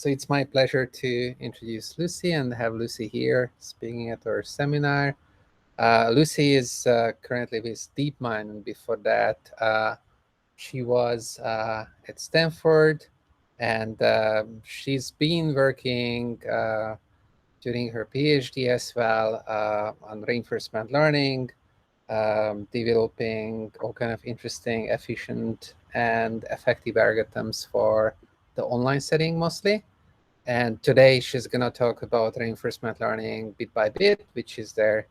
So it's my pleasure to introduce Lucy and have Lucy here speaking at our seminar. Lucy is currently with DeepMind, and before that, she was at Stanford, and she's been working during her PhD as well on reinforcement learning, developing all kind of interesting, efficient, and effective algorithms for the online setting mostly. And today she's going to talk about reinforcement learning bit by bit, which is their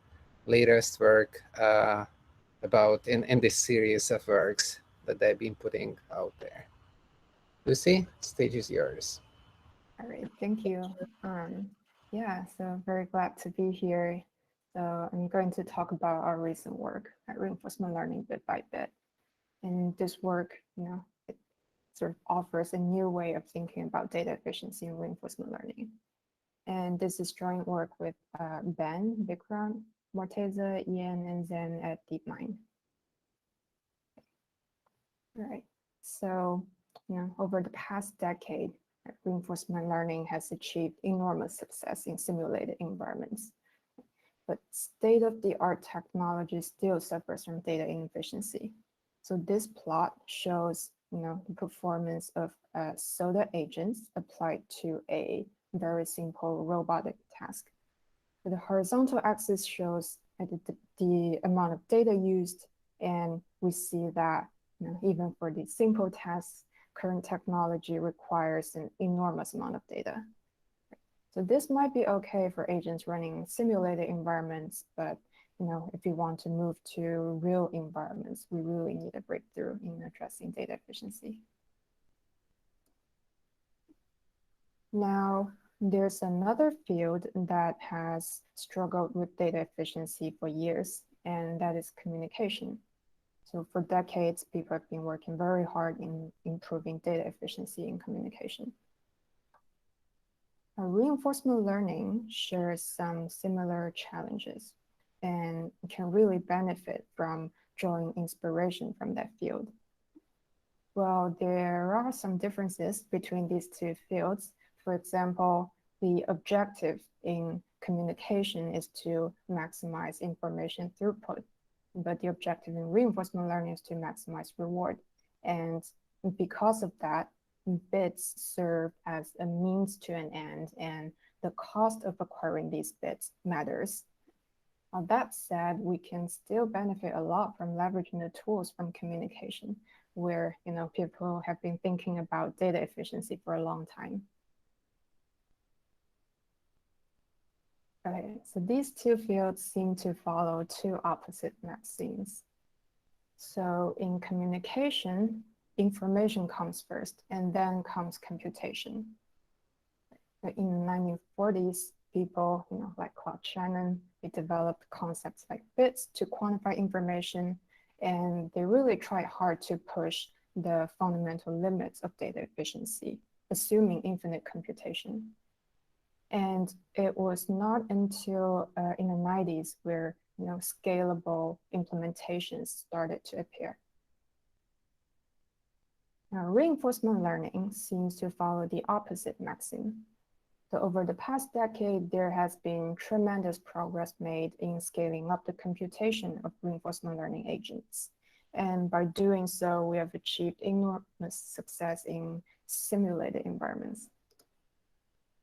latest work about in this series of works that they've been putting out there. Lucy, stage is yours. All right, thank you. Yeah, so very glad to be here. So I'm going to talk about our recent work at reinforcement learning bit by bit. And this work, it sort of offers a new way of thinking about data efficiency in reinforcement learning. And this is joint work with Ben, Vikranth, Morteza, Ian, and Zhen at DeepMind. All right, so over the past decade, reinforcement learning has achieved enormous success in simulated environments. But state-of-the-art technology still suffers from data inefficiency. So this plot shows the performance of SODA agents applied to a very simple robotic task. The horizontal axis shows the amount of data used, and we see that even for these simple tasks, current technology requires an enormous amount of data. So this might be okay for agents running simulated environments, but if you want to move to real environments, we really need a breakthrough in addressing data efficiency. Now, there's another field that has struggled with data efficiency for years, and that is communication. So for decades, people have been working very hard in improving data efficiency in communication. Reinforcement learning shares some similar challenges and can really benefit from drawing inspiration from that field. Well, there are some differences between these two fields. For example, the objective in communication is to maximize information throughput, but the objective in reinforcement learning is to maximize reward. And because of that, bits serve as a means to an end, and the cost of acquiring these bits matters. That said, we can still benefit a lot from leveraging the tools from communication, where people have been thinking about data efficiency for a long time. Okay, so these two fields seem to follow two opposite maxims. So in communication, information comes first, and then comes computation. In the 1940s, people, like Claude Shannon, they developed concepts like bits to quantify information, and they really tried hard to push the fundamental limits of data efficiency, assuming infinite computation. And it was not until in the 90s where scalable implementations started to appear. Now, reinforcement learning seems to follow the opposite maxim. So over the past decade, there has been tremendous progress made in scaling up the computation of reinforcement learning agents. And by doing so, we have achieved enormous success in simulated environments.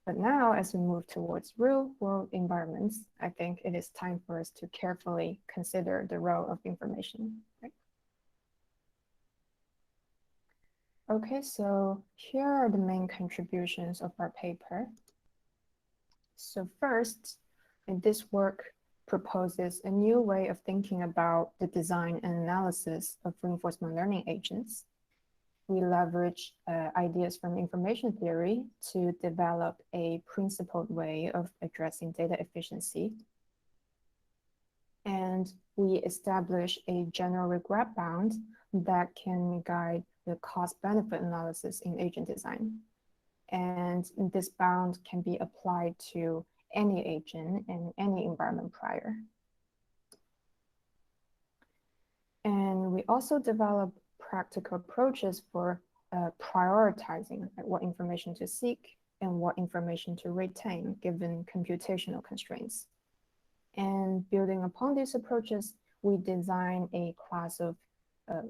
But now, as we move towards real-world environments, I think it is time for us to carefully consider the role of information. Right? Okay, so here are the main contributions of our paper. So first, this work proposes a new way of thinking about the design and analysis of reinforcement learning agents. We leverage ideas from information theory to develop a principled way of addressing data efficiency. And we establish a general regret bound that can guide the cost-benefit analysis in agent design. And this bound can be applied to any agent in any environment prior. And we also develop practical approaches for prioritizing what information to seek and what information to retain given computational constraints. And building upon these approaches, we design a class of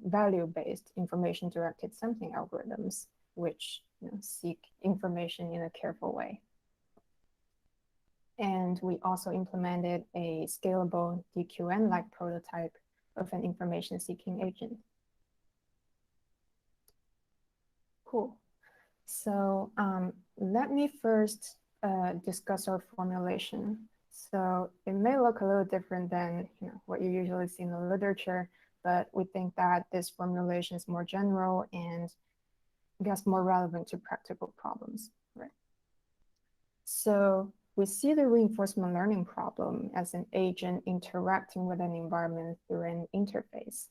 value-based information-directed sampling algorithms, which seek information in a careful way. And we also implemented a scalable DQN-like prototype of an information-seeking agent. Cool. So let me first discuss our formulation. So it may look a little different than what you usually see in the literature, but we think that this formulation is more general and I guess more relevant to practical problems, right? So we see the reinforcement learning problem as an agent interacting with an environment through an interface.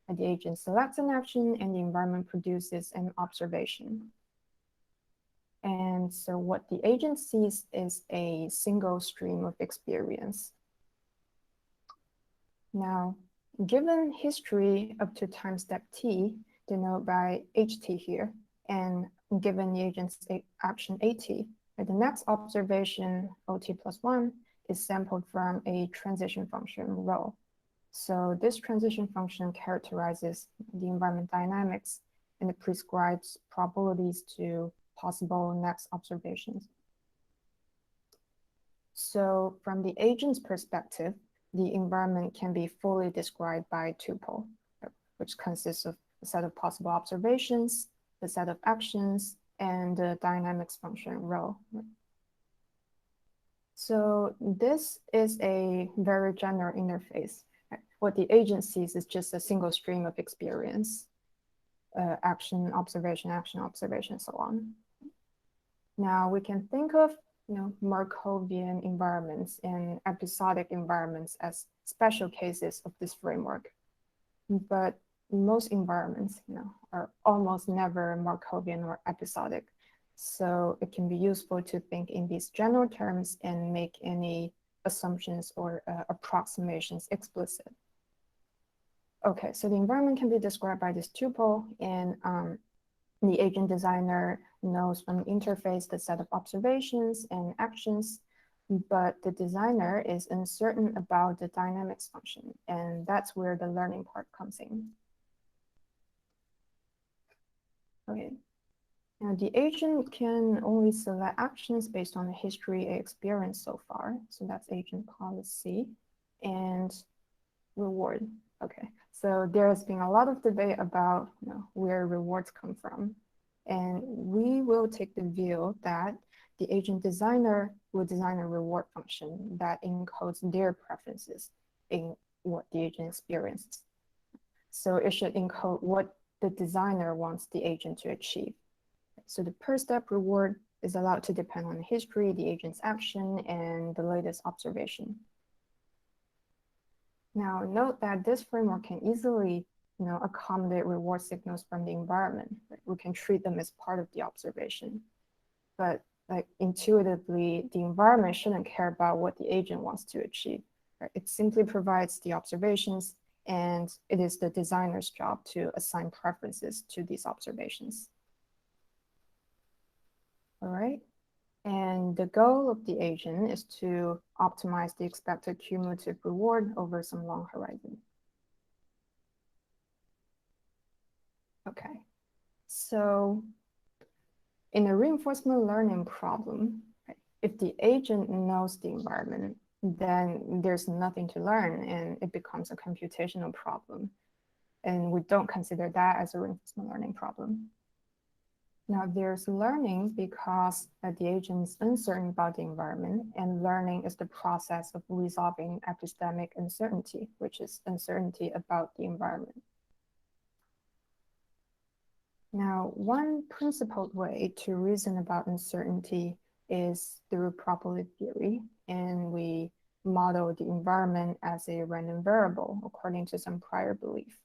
And the agent selects an action and the environment produces an observation. And so what the agent sees is a single stream of experience. Now, given history up to time step t, denoted by ht here, and given the agent's action at, the next observation, ot plus 1, is sampled from a transition function rho. So this transition function characterizes the environment dynamics and it prescribes probabilities to possible next observations. So from the agent's perspective, the environment can be fully described by a tuple, which consists of a set of possible observations, the set of actions, and the dynamics function rho. So this is a very general interface. What the agent sees is just a single stream of experience, action, observation, so on. Now we can think of Markovian environments and episodic environments as special cases of this framework. But most environments are almost never Markovian or episodic. So it can be useful to think in these general terms and make any assumptions or approximations explicit. Okay, so the environment can be described by this tuple, and the agent designer knows from the interface the set of observations and actions, but the designer is uncertain about the dynamics function, and that's where the learning part comes in. Okay, now the agent can only select actions based on the history it experienced so far, so that's agent policy, and reward. Okay, so there's been a lot of debate about where rewards come from. And we will take the view that the agent designer will design a reward function that encodes their preferences in what the agent experiences. So it should encode what the designer wants the agent to achieve. So the per step reward is allowed to depend on the history, the agent's action, and the latest observation. Now note that this framework can easily accommodate reward signals from the environment. We can treat them as part of the observation. But intuitively, the environment shouldn't care about what the agent wants to achieve. Right? It simply provides the observations, and it is the designer's job to assign preferences to these observations. All right. And the goal of the agent is to optimize the expected cumulative reward over some long horizon. Okay, so in a reinforcement learning problem, if the agent knows the environment, then there's nothing to learn and it becomes a computational problem. And we don't consider that as a reinforcement learning problem. Now there's learning because the agent is uncertain about the environment, and learning is the process of resolving epistemic uncertainty, which is uncertainty about the environment. Now, one principled way to reason about uncertainty is through probability theory, and we model the environment as a random variable according to some prior belief.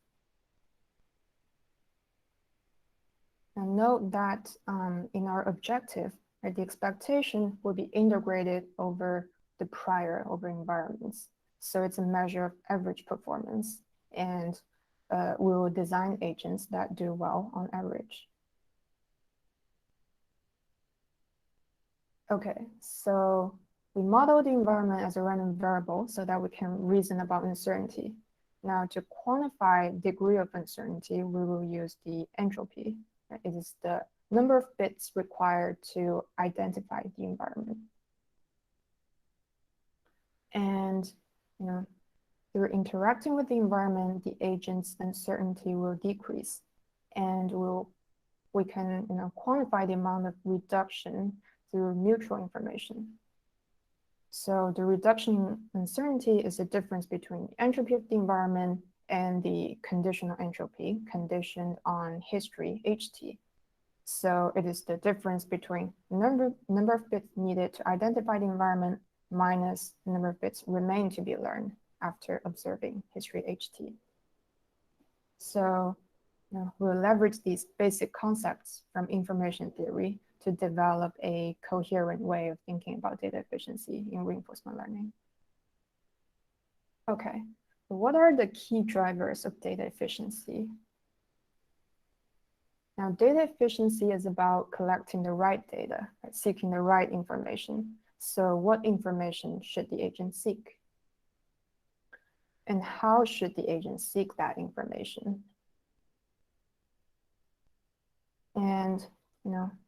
Now note that in our objective, the expectation will be integrated over the prior over environments. So it's a measure of average performance, and we will design agents that do well on average. Okay, so we model the environment as a random variable so that we can reason about uncertainty. Now, to quantify degree of uncertainty, we will use the entropy. It is the number of bits required to identify the environment. And through interacting with the environment, the agent's uncertainty will decrease, and we can quantify the amount of reduction through neutral information. So the reduction in uncertainty is the difference between the entropy of the environment and the conditional entropy conditioned on history, HT. So it is the difference between number of bits needed to identify the environment minus the number of bits remain to be learned after observing history, HT. So we'll leverage these basic concepts from information theory to develop a coherent way of thinking about data efficiency in reinforcement learning. Okay, so what are the key drivers of data efficiency? Now, data efficiency is about collecting the right data, seeking the right information. So what information should the agent seek? And how should the agent seek that information? And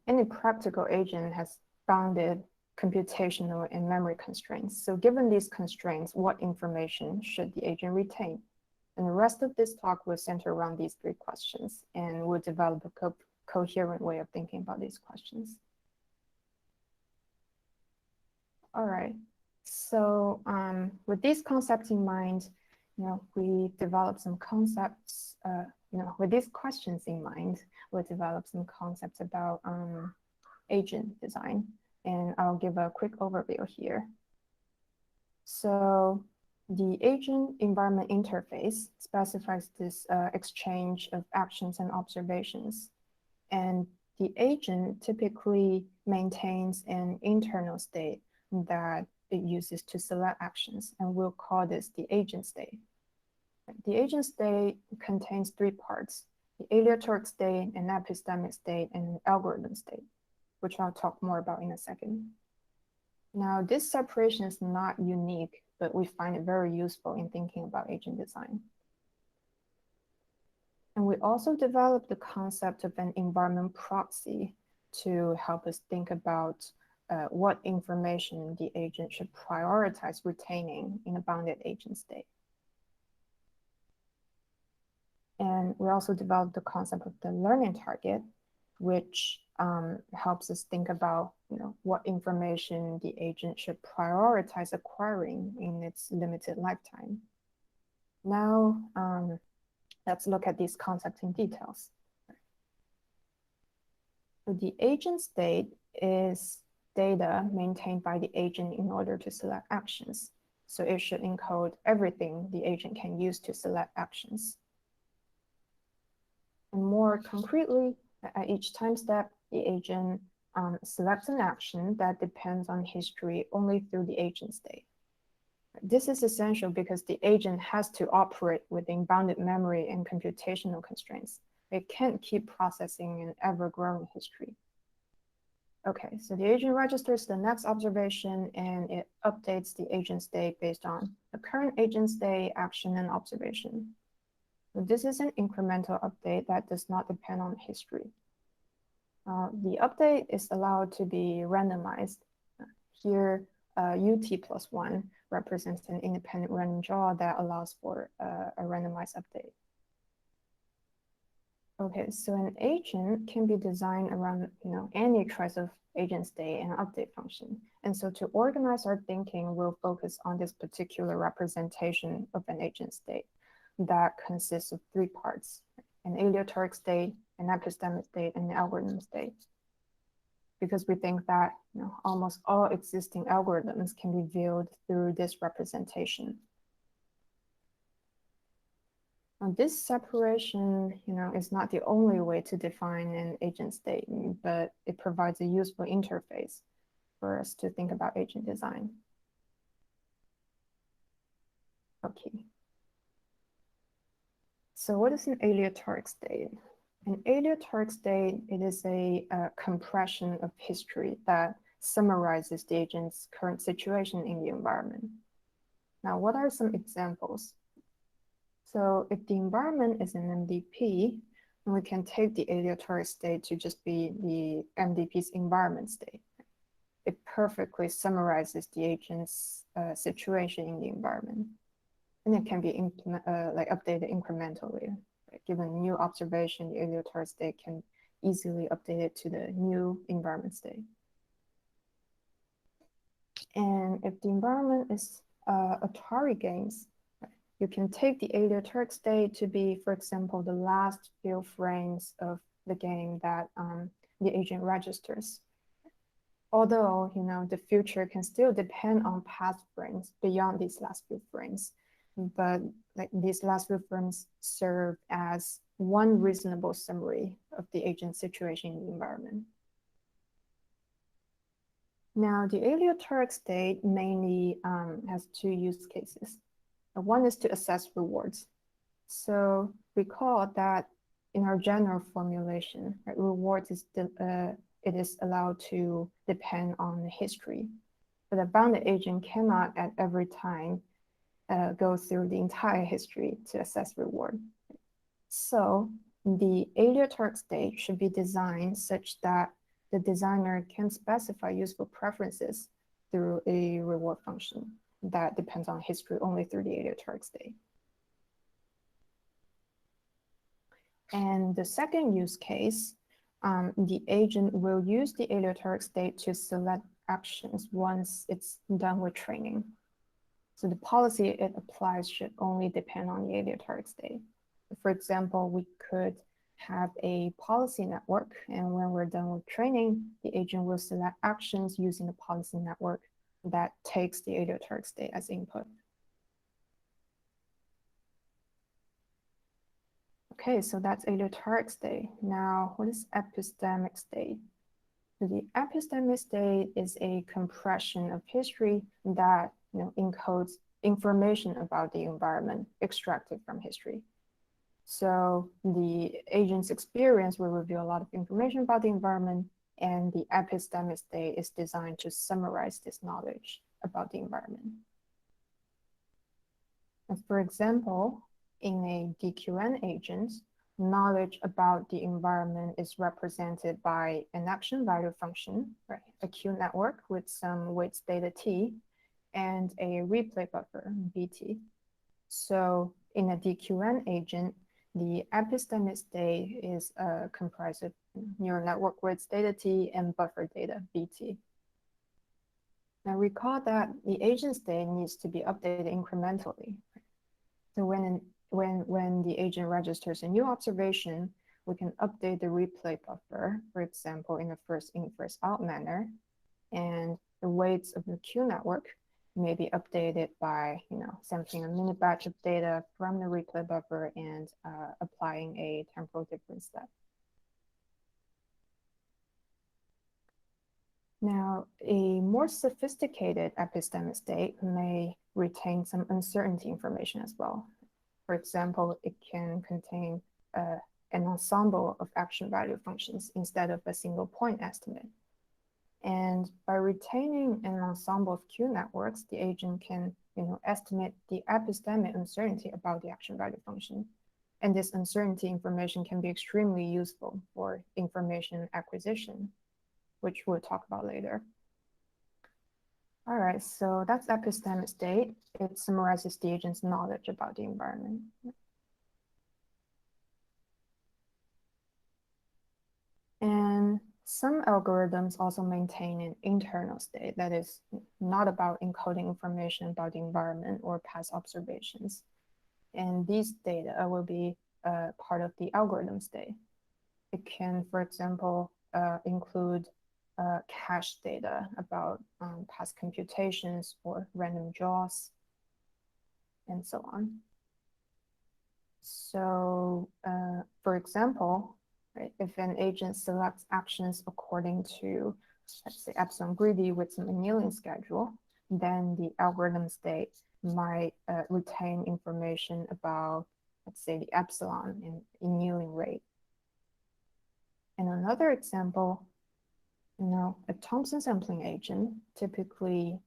any practical agent has bounded computational and memory constraints. So given these constraints, what information should the agent retain? And the rest of this talk will center around these three questions, and we'll develop a coherent way of thinking about these questions. All right, so with these concepts in mind, we develop some concepts, with these questions in mind, we'll develop some concepts about agent design, and I'll give a quick overview here. So the agent environment interface specifies this exchange of actions and observations. And the agent typically maintains an internal state that it uses to select actions, and we'll call this the agent state. The agent state contains three parts: the Aliatoric state, an epistemic state, and an algorithm state, which I'll talk more about in a second. Now, this separation is not unique, but we find it very useful in thinking about agent design. And we also developed the concept of an environment proxy to help us think about what information the agent should prioritize retaining in a bounded agent state. And we also developed the concept of the learning target, which helps us think about what information the agent should prioritize acquiring in its limited lifetime. Now, let's look at these concepts in details. So the agent state is data maintained by the agent in order to select actions. So it should encode everything the agent can use to select actions. And more concretely, at each time step, the agent selects an action that depends on history only through the agent state. This is essential because the agent has to operate within bounded memory and computational constraints. It can't keep processing an ever-growing history. Okay, so the agent registers the next observation and it updates the agent state based on the current agent state, action, and observation. So this is an incremental update that does not depend on history. The update is allowed to be randomized. Here, UT+1 represents an independent random draw that allows for a randomized update. Okay, so an agent can be designed around any choice of agent state and update function. And so to organize our thinking, we'll focus on this particular representation of an agent state that consists of three parts: an Aliatoric state, an epistemic state, and an algorithm state. Because we think that almost all existing algorithms can be viewed through this representation. Now, this separation, is not the only way to define an agent state, but it provides a useful interface for us to think about agent design. Okay. So what is an Aliatoric state? An Aliatoric state, it is a compression of history that summarizes the agent's current situation in the environment. Now, what are some examples? So if the environment is an MDP, we can take the aleatoric state to just be the MDP's environment state. It perfectly summarizes the agent's situation in the environment. And it can be updated incrementally. Given a new observation, the aleatoric state can easily update it to the new environment state. And if the environment is Atari games, you can take the aleatoric state to be, for example, the last few frames of the game that the agent registers. Although, the future can still depend on past frames beyond these last few frames. But these last few frames serve as one reasonable summary of the agent's situation in the environment. Now, the aleatoric state mainly has two use cases. One is to assess rewards. So recall that in our general formulation, rewards is it is allowed to depend on the history, but a bounded agent cannot at every time go through the entire history to assess reward. So the aleatoric state should be designed such that the designer can specify useful preferences through a reward function that depends on history only through the aleatoric state. And the second use case, the agent will use the aleatoric state to select actions once it's done with training. So the policy it applies should only depend on the aleatoric state. For example, we could have a policy network, and when we're done with training, the agent will select actions using the policy network that takes the aleatoric state as input. Okay, so that's aleatoric state. Now, what is epistemic state? The epistemic state is a compression of history that encodes information about the environment extracted from history. So the agent's experience will reveal a lot of information about the environment, and the epistemic state is designed to summarize this knowledge about the environment. And for example, in a DQN agent, knowledge about the environment is represented by an action value function, right? A Q network with some weights data T, and a replay buffer, BT. So in a DQN agent, the epistemic state is comprised of neural network weights data T and buffer data, BT. Now recall that the agent state needs to be updated incrementally. So when the agent registers a new observation, we can update the replay buffer, for example, in a first in, first out manner, and the weights of the Q network may be updated by sampling a mini batch of data from the replay buffer and applying a temporal difference step. Now, a more sophisticated epistemic state may retain some uncertainty information as well. For example, it can contain an ensemble of action value functions instead of a single point estimate. And by retaining an ensemble of Q networks, the agent can estimate the epistemic uncertainty about the action value function. And this uncertainty information can be extremely useful for information acquisition, which we'll talk about later. All right, so that's epistemic state. It summarizes the agent's knowledge about the environment. And some algorithms also maintain an internal state that is not about encoding information about the environment or past observations. And these data will be part of the algorithm state. It can, for example, include cache data about past computations or random draws, and so on. So, for example, right, if an agent selects actions according to, let's say, epsilon greedy with some annealing schedule, then the algorithm state might retain information about, let's say, the epsilon and annealing rate. And another example, A Thomson sampling agent typically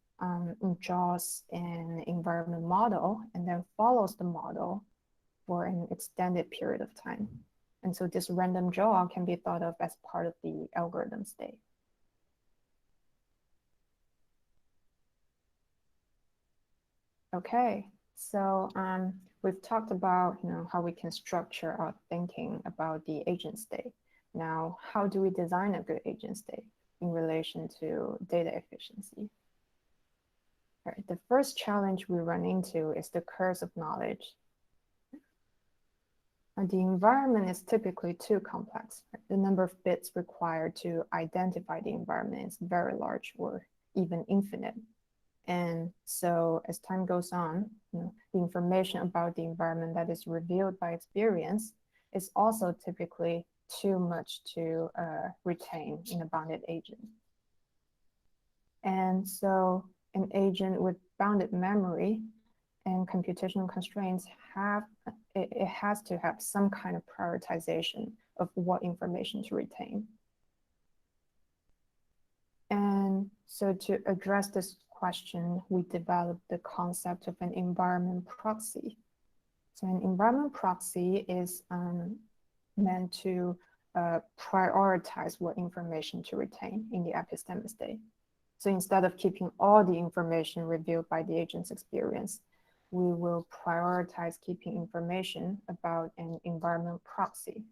draws an environment model and then follows the model for an extended period of time. And so this random draw can be thought of as part of the algorithm state. Okay, so we've talked about how we can structure our thinking about the agent state. Now, how do we design a good agent state in relation to data efficiency? All right, the first challenge we run into is the curse of knowledge. The environment is typically too complex. The number of bits required to identify the environment is very large or even infinite. And so as time goes on, the information about the environment that is revealed by experience is also typically too much to retain in a bounded agent. And so an agent with bounded memory and computational constraints it has to have some kind of prioritization of what information to retain. And so to address this question, we developed the concept of an environment proxy. So an environment proxy is meant to prioritize what information to retain in the epistemic state. So instead of keeping all the information revealed by the agent's experience, we will prioritize keeping information about an environment proxy.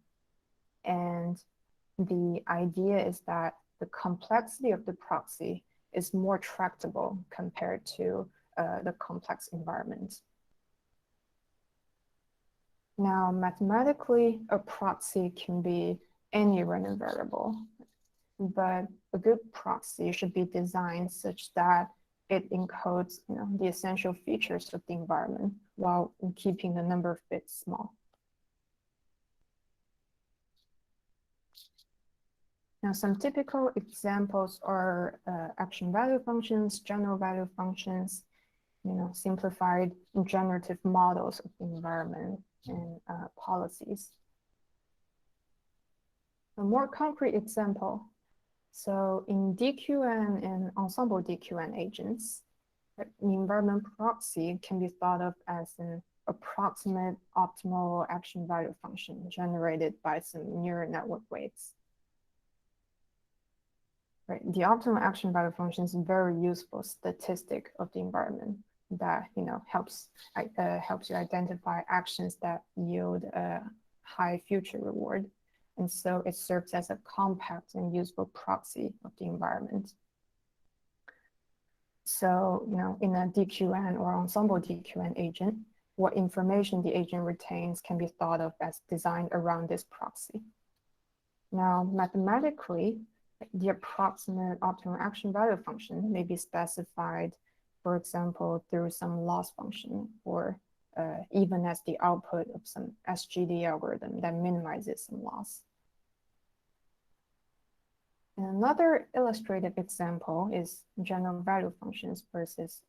And the idea is that the complexity of the proxy is more tractable compared to the complex environment. Now, mathematically, a proxy can be any random variable, but a good proxy should be designed such that it encodes the essential features of the environment while keeping the number of bits small. Now, some typical examples are action value functions, general value functions, simplified generative models of the environment and policies. A more concrete example. So in DQN and ensemble DQN agents, the environment proxy can be thought of as an approximate optimal action value function generated by some neural network weights. Right. The optimal action value function is a very useful statistic of the environment that helps you identify actions that yield a high future reward. And so it serves as a compact and useful proxy of the environment. So, in a DQN or ensemble DQN agent, what information the agent retains can be thought of as designed around this proxy. Now, mathematically, the approximate optimal action value function may be specified, for example, through some loss function or even as the output of some SGD algorithm that minimizes some loss. And another illustrative example is general value functions versus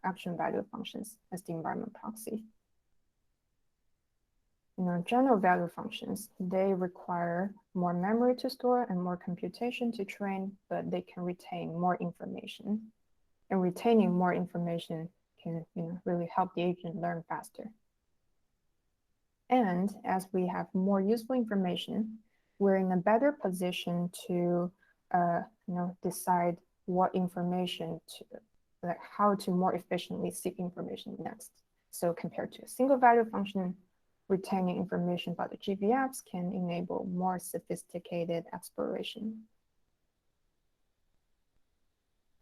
action value functions as the environment proxy. General value functions, they require more memory to store and more computation to train, but they can retain more information. And retaining more information can really help the agent learn faster. And as we have more useful information, we're in a better position to decide what information how to more efficiently seek information next. So compared to a single value function, retaining information about the GVFs can enable more sophisticated exploration.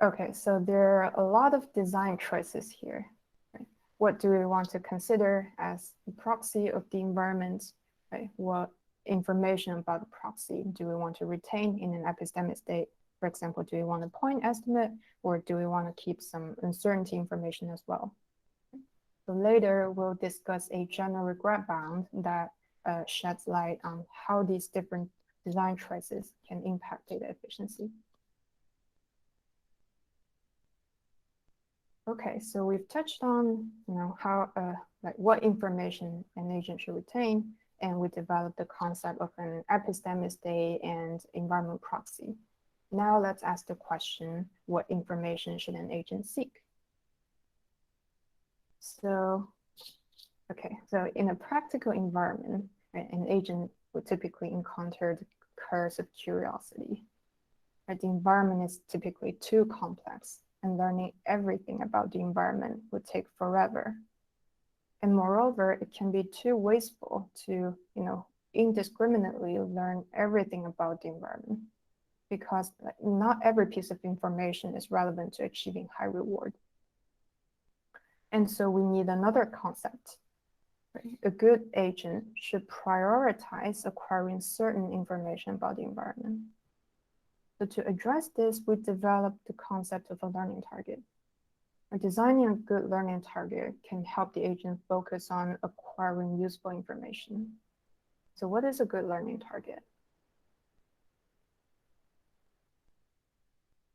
Okay, so there are a lot of design choices here. Right? What do we want to consider as the proxy of the environment? Right? What information about the proxy do we want to retain in an epistemic state? For example, do we want a point estimate, or do we want to keep some uncertainty information as well? So later, we'll discuss a general regret bound that sheds light on how these different design choices can impact data efficiency. Okay, so we've touched on how what information an agent should retain, and we developed the concept of an epistemic state and environment proxy. Now let's ask the question, what information should an agent seek? So, okay, so in a practical environment, right, an agent would typically encounter the curse of curiosity. Right? The environment is typically too complex, and learning everything about the environment would take forever. And moreover, it can be too wasteful to, indiscriminately learn everything about the environment, because not every piece of information is relevant to achieving high reward. And so we need another concept. Right? A good agent should prioritize acquiring certain information about the environment. So to address this, we developed the concept of a learning target. Designing a good learning target can help the agent focus on acquiring useful information. So what is a good learning target?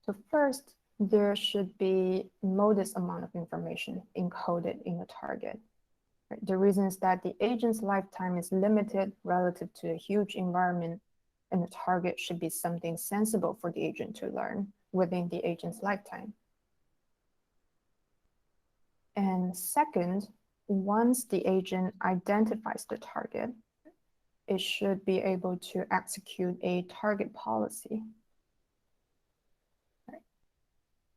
So first, there should be modest amount of information encoded in the target. Right? The reason is that the agent's lifetime is limited relative to a huge environment, and the target should be something sensible for the agent to learn within the agent's lifetime. And second, once the agent identifies the target, it should be able to execute a target policy. Right?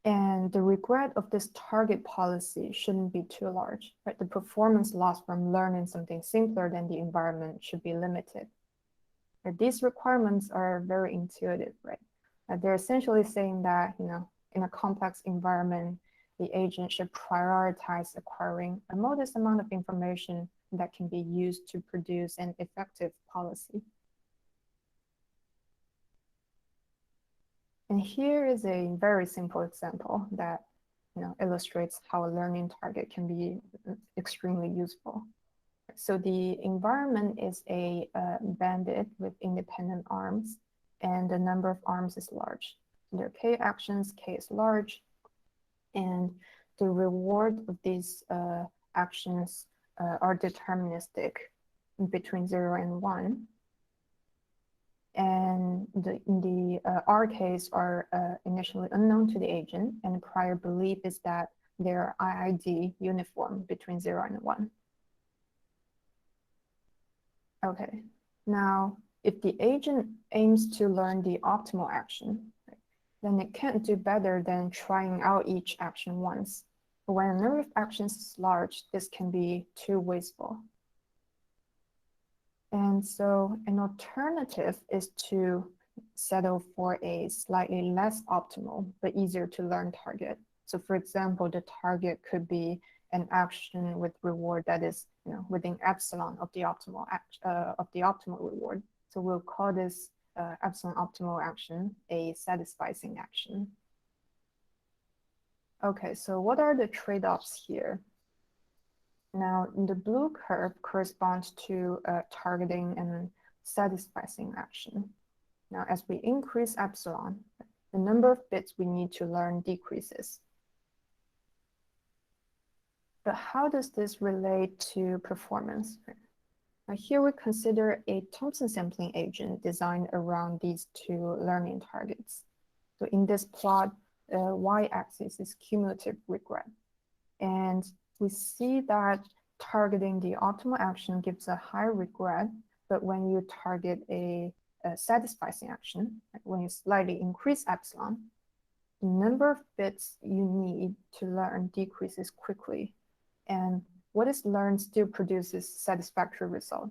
And the regret of this target policy shouldn't be too large. Right? The performance loss from learning something simpler than the environment should be limited. Right? These requirements are very intuitive, right? They're essentially saying that, in a complex environment, the agent should prioritize acquiring a modest amount of information that can be used to produce an effective policy. And here is a very simple example that illustrates how a learning target can be extremely useful. So the environment is a bandit with independent arms, and the number of arms is large. There are k actions, k is large, and the reward of these actions are deterministic between 0 and 1. And the RKs are initially unknown to the agent, and the prior belief is that they're IID uniform between 0 and 1. Okay, now if the agent aims to learn the optimal action, then it can't do better than trying out each action once. But when the number of actions is large, this can be too wasteful. And so an alternative is to settle for a slightly less optimal but easier to learn target. So for example, the target could be an action with reward that is within epsilon of the optimal reward. So we'll call this epsilon optimal action a satisficing action. Okay, so what are the trade-offs here? Now, the blue curve corresponds to targeting and satisficing action. Now, as we increase epsilon, the number of bits we need to learn decreases. But how does this relate to performance? Now, here we consider a Thomson sampling agent designed around these two learning targets. So in this plot, y-axis is cumulative regret. And we see that targeting the optimal action gives a high regret, but when you target a satisficing action, when you slightly increase epsilon, the number of bits you need to learn decreases quickly. And what is learned still produces satisfactory result.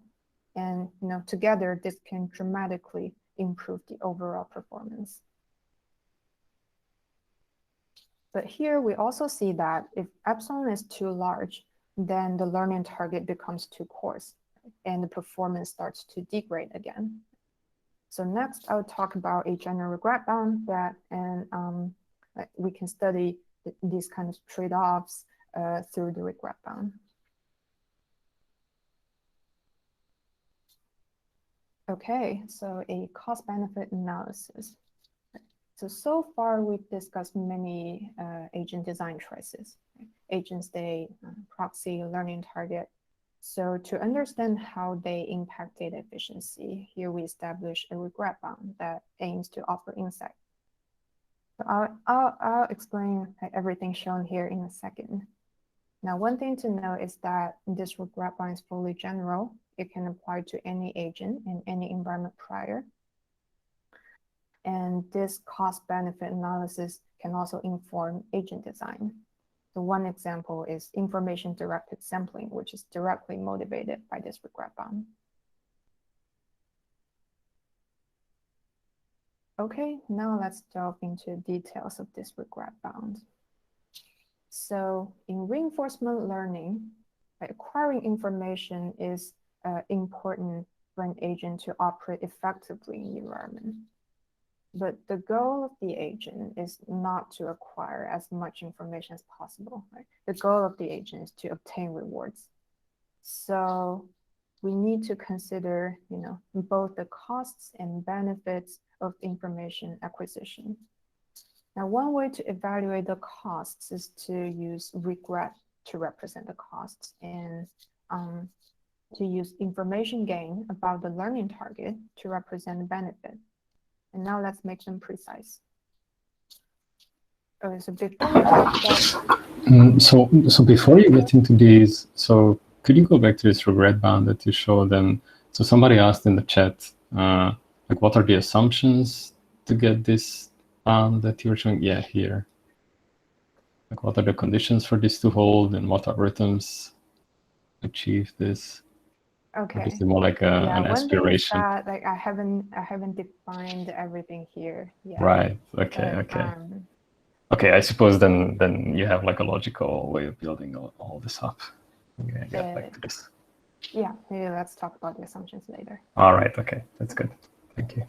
And together, this can dramatically improve the overall performance. But here we also see that if epsilon is too large, then the learning target becomes too coarse, and the performance starts to degrade again. So next, I'll talk about a general regret bound and we can study these kind of trade-offs through the regret bound. Okay, so a cost-benefit analysis. So far we've discussed many agent design choices. Agent state, proxy, learning target. So to understand how they impact data efficiency, here we establish a regret bound that aims to offer insight. I'll explain everything shown here in a second. Now, one thing to know is that this regret bound is fully general. It can apply to any agent in any environment prior. And this cost-benefit analysis can also inform agent design. So one example is information-directed sampling, which is directly motivated by this regret bound. Okay, now let's delve into details of this regret bound. So in reinforcement learning, acquiring information is important for an agent to operate effectively in the environment. But the goal of the agent is not to acquire as much information as possible. Right? The goal of the agent is to obtain rewards. So we need to consider, both the costs and benefits of information acquisition. Now, one way to evaluate the costs is to use regret to represent the costs and to use information gain about the learning target to represent the benefit. And now let's make them precise. Okay, so before we talk about... So before you get into these, so could you go back to this regret bound that you showed? And so somebody asked in the chat, like, what are the assumptions to get this bound that you're showing? Yeah, here. Like, what are the conditions for this to hold, and what algorithms achieve this? Okay. Or is it more like an aspiration? One thing is that, like, I haven't defined everything here yet. Right. Okay. But, okay. Okay. I suppose then you have like a logical way of building all this up. Okay, get back to this. Yeah. Maybe let's talk about the assumptions later. All right. Okay. That's good. Thank you.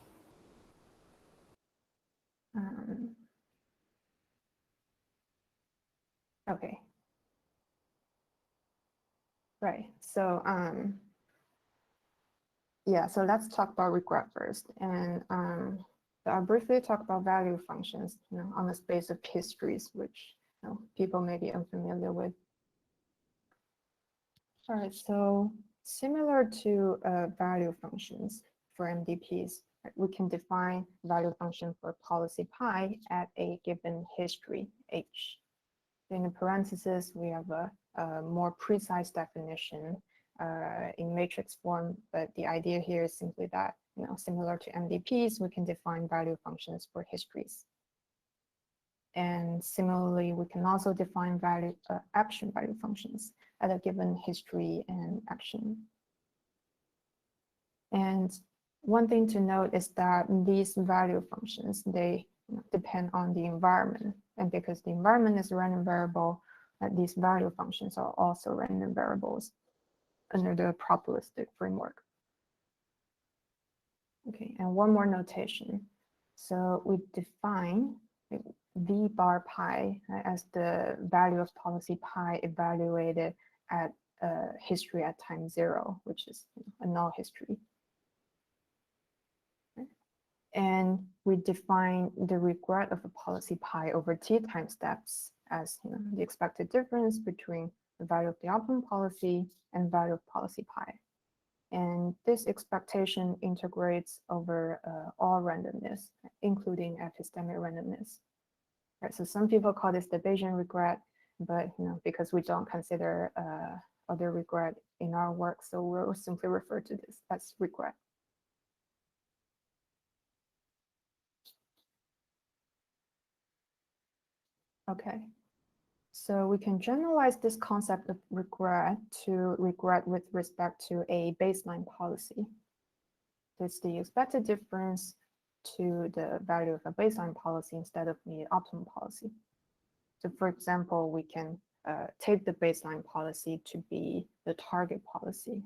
Okay. Right. So yeah, so let's talk about regret first. And I'll briefly talk about value functions, on the space of histories, which people may be unfamiliar with. All right, so similar to value functions for MDPs, we can define value function for policy pi at a given history h. In the parentheses, we have a more precise definition in matrix form, but the idea here is simply that, similar to MDPs, we can define value functions for histories. And similarly, we can also define action value functions at a given history and action. And one thing to note is that these value functions, they depend on the environment. And because the environment is a random variable, these value functions are also random variables under the probabilistic framework. Okay, and one more notation. So we define V bar pi as the value of policy pi evaluated at history at time 0, which is a null history. And we define the regret of a policy pi over t time steps as the expected difference between the value of the optimum policy and value of policy pi. And this expectation integrates over all randomness, including epistemic randomness. Right, so some people call this the Bayesian regret, but because we don't consider other regret in our work, so we'll simply refer to this as regret. Okay, so we can generalize this concept of regret to regret with respect to a baseline policy. It's the expected difference to the value of a baseline policy instead of the optimum policy. So for example, we can take the baseline policy to be the target policy.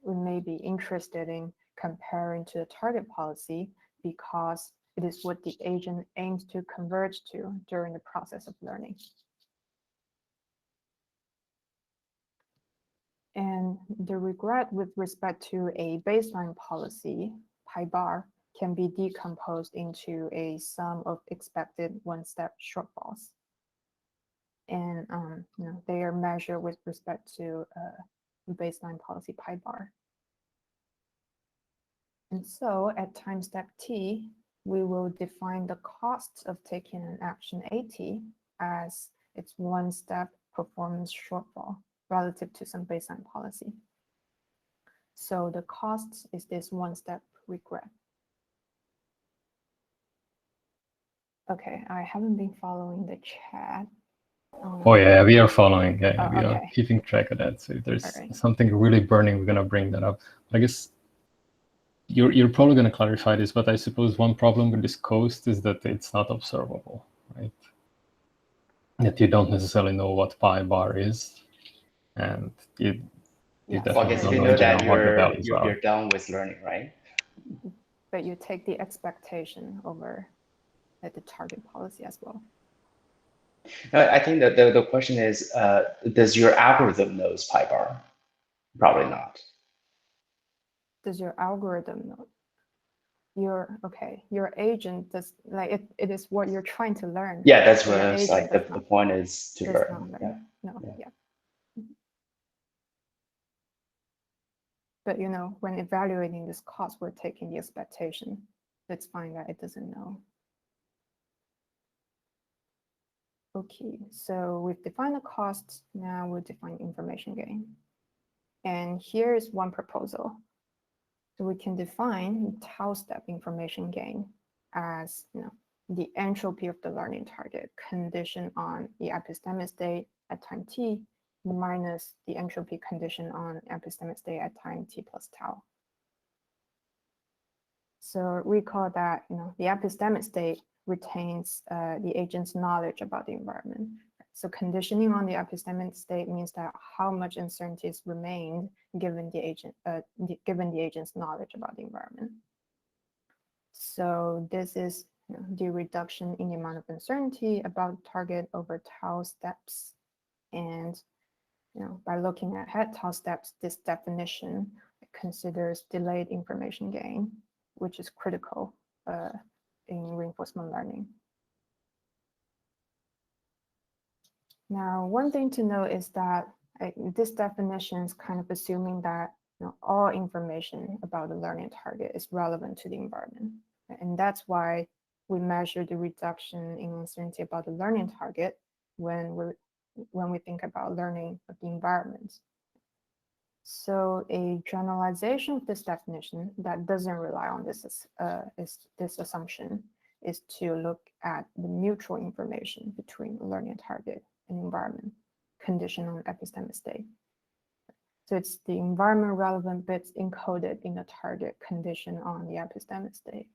We may be interested in comparing to the target policy because it is what the agent aims to converge to during the process of learning. And the regret with respect to a baseline policy, pi bar, can be decomposed into a sum of expected one-step shortfalls. And they are measured with respect to baseline policy pi bar. And so at time step t, we will define the cost of taking an action AT as its one-step performance shortfall relative to some baseline policy. So the cost is this one-step regret. Okay, I haven't been following the chat. Oh yeah, we are following. Yeah, we are okay. keeping track of that. So if there's All right. something really burning, we're gonna bring that up. I guess you're probably gonna clarify this, but I suppose one problem with this coast is that it's not observable, right? That you don't necessarily know what pi bar is, and you Yes, definitely Well, I guess don't if you know know that what the values are. you're done with learning, right? but you take the expectation over at the target policy as well. No, I think that the question is, does your algorithm knows pi bar? Probably not. Does your algorithm know? Your agent does, like, it is what you're trying to learn. Yeah, that's So what your I was agent like. does The point is to does learn. not Yeah. learn. No, Yeah. yeah. But when evaluating this cost, we're taking the expectation. Let's find that it doesn't know. Okay, so we've defined the cost. Now we'll define information gain. And here is one proposal. So we can define tau step information gain as the entropy of the learning target conditioned on the epistemic state at time t minus the entropy condition on epistemic state at time t plus tau. So recall that the epistemic state retains the agent's knowledge about the environment. So conditioning on the epistemic state means that how much uncertainties remain given the agent's knowledge about the environment. So this is the reduction in the amount of uncertainty about target over tau steps. And by looking at head tau steps, this definition considers delayed information gain, which is critical in reinforcement learning. Now, one thing to note is that this definition is kind of assuming that all information about the learning target is relevant to the environment. And that's why we measure the reduction in uncertainty about the learning target when we think about learning of the environment. So a generalization of this definition that doesn't rely on this assumption is to look at the mutual information between learning target and environment conditioned on epistemic state. So it's the environment relevant bits encoded in the target condition on the epistemic state.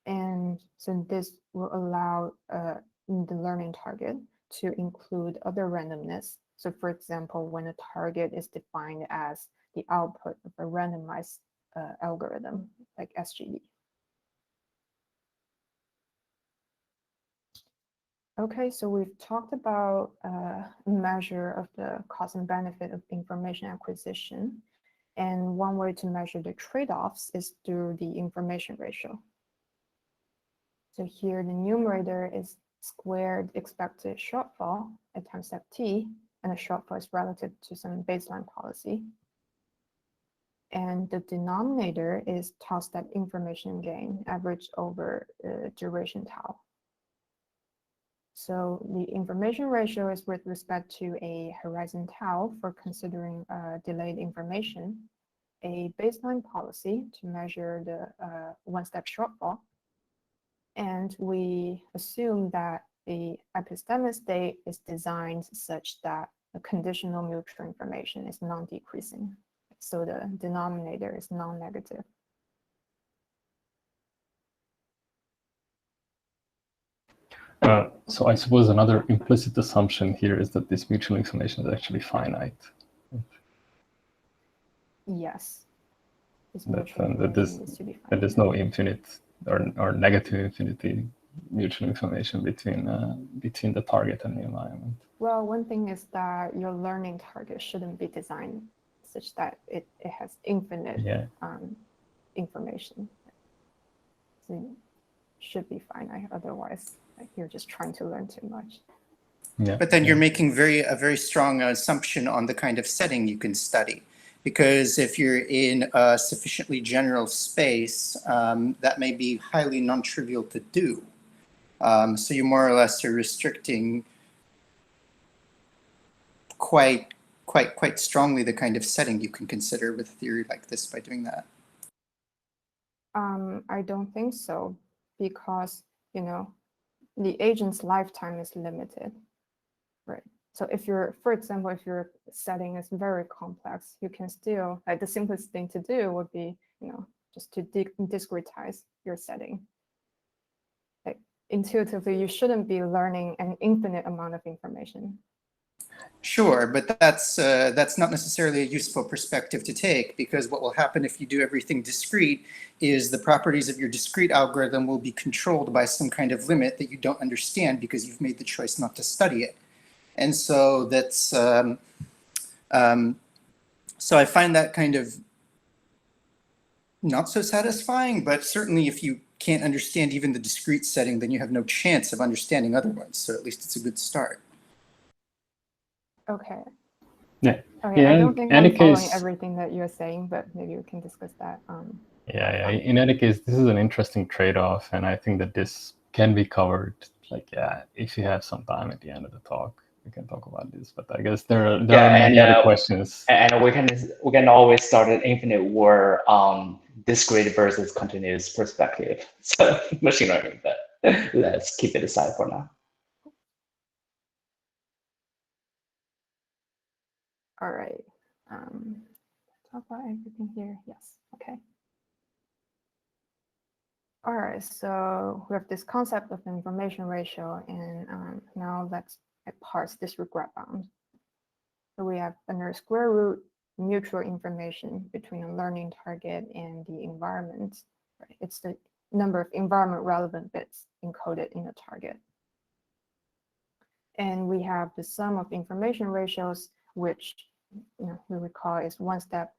And so this will allow the learning target to include other randomness. So for example, when a target is defined as the output of a randomized algorithm like SGE. Okay, so we've talked about a measure of the cost and benefit of information acquisition. And one way to measure the trade-offs is through the information ratio. So here the numerator is squared expected shortfall at time step t, and the shortfall is relative to some baseline policy. And the denominator is tau step information gain averaged over duration tau. So the information ratio is with respect to a horizon tau for considering delayed information, a baseline policy to measure the one-step shortfall, and we assume that the epistemic state is designed such that the conditional mutual information is non-decreasing. So the denominator is non-negative. So I suppose another implicit assumption here is that this mutual information is actually finite. Yes. That there's no infinite or negative infinity mutual information between the target and the environment. Well, one thing is that your learning target shouldn't be designed such that it has infinite information. So it should be finite, otherwise you're just trying to learn too much. Yeah. But then you're making a very strong assumption on the kind of setting you can study. because if you're in a sufficiently general space, that may be highly non-trivial to do. So you more or less are restricting quite strongly the kind of setting you can consider with a theory like this by doing that. I don't think so, because, you know, the agent's lifetime is limited, right? So if you're, for example, if your setting is very complex, you can still, like, the simplest thing to do would be, you know, just to discretize your setting. Like, intuitively, you shouldn't be learning an infinite amount of information. Sure, but that's not necessarily a useful perspective to take, because what will happen if you do everything discrete is the properties of your discrete algorithm will be controlled by some kind of limit that you don't understand because you've made the choice not to study it. And so that's, so I find that kind of not so satisfying, but certainly if you can't understand even the discrete setting, then you have no chance of understanding other ones. So at least it's a good start. Okay. Yeah. Okay, Yeah, I don't think in I'm any following case, everything that you're saying, but maybe we can discuss that. yeah. In any case, this is an interesting trade-off, and I think that this can be covered. Like, yeah, if you have some time at the end of the talk, we can talk about this. But I guess there are many other questions. And we can always start an infinite war on discrete versus continuous perspective. So machine learning, but let's keep it aside for now. All right. Talk about everything here. Yes. Okay. All right. So we have this concept of information ratio, and now let's parse this regret bound. So we have under square root mutual information between a learning target and the environment. Right? It's the number of environment relevant bits encoded in the target. And we have the sum of information ratios, which, you know, we would call is one step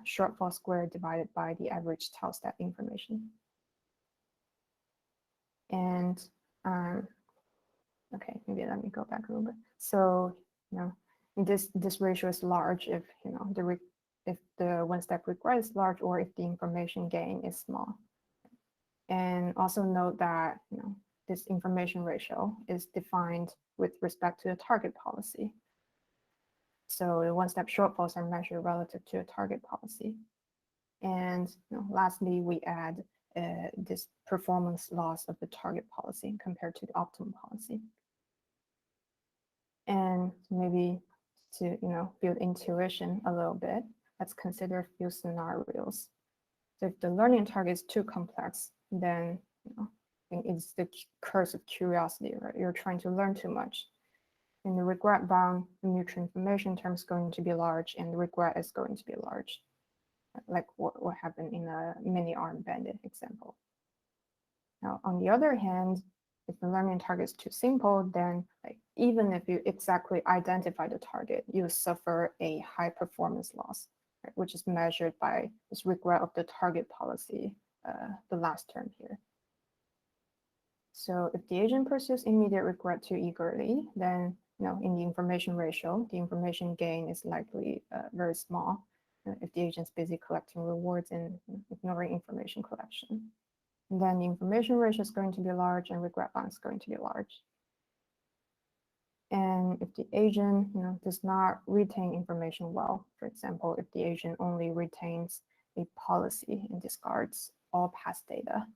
shortfall squared divided by the average tau step information. And okay, maybe let me go back a little bit. So, you know, this ratio is large if, you know, if the one step regret is large, or if the information gain is small. And also note that, you know, this information ratio is defined with respect to the target policy. So the one-step shortfalls are measured relative to a target policy. And, you know, lastly, we add this performance loss of the target policy compared to the optimum policy. And maybe to, you know, build intuition a little bit, let's consider a few scenarios. So if the learning target is too complex, then, you know, it's the curse of curiosity, right? You're trying to learn too much. In the regret bound, the mutual information term is going to be large, and the regret is going to be large, like what happened in a mini-arm bandit example. Now, on the other hand, if the learning target is too simple, then, like, even if you exactly identify the target, you suffer a high performance loss, right, which is measured by this regret of the target policy, the last term here. So if the agent pursues immediate regret too eagerly, then, you know, in the information ratio, the information gain is likely very small if the agent's busy collecting rewards and ignoring information collection. And then the information ratio is going to be large, and regret bound is going to be large. And if the agent, you know, does not retain information well, for example, if the agent only retains a policy and discards all past data,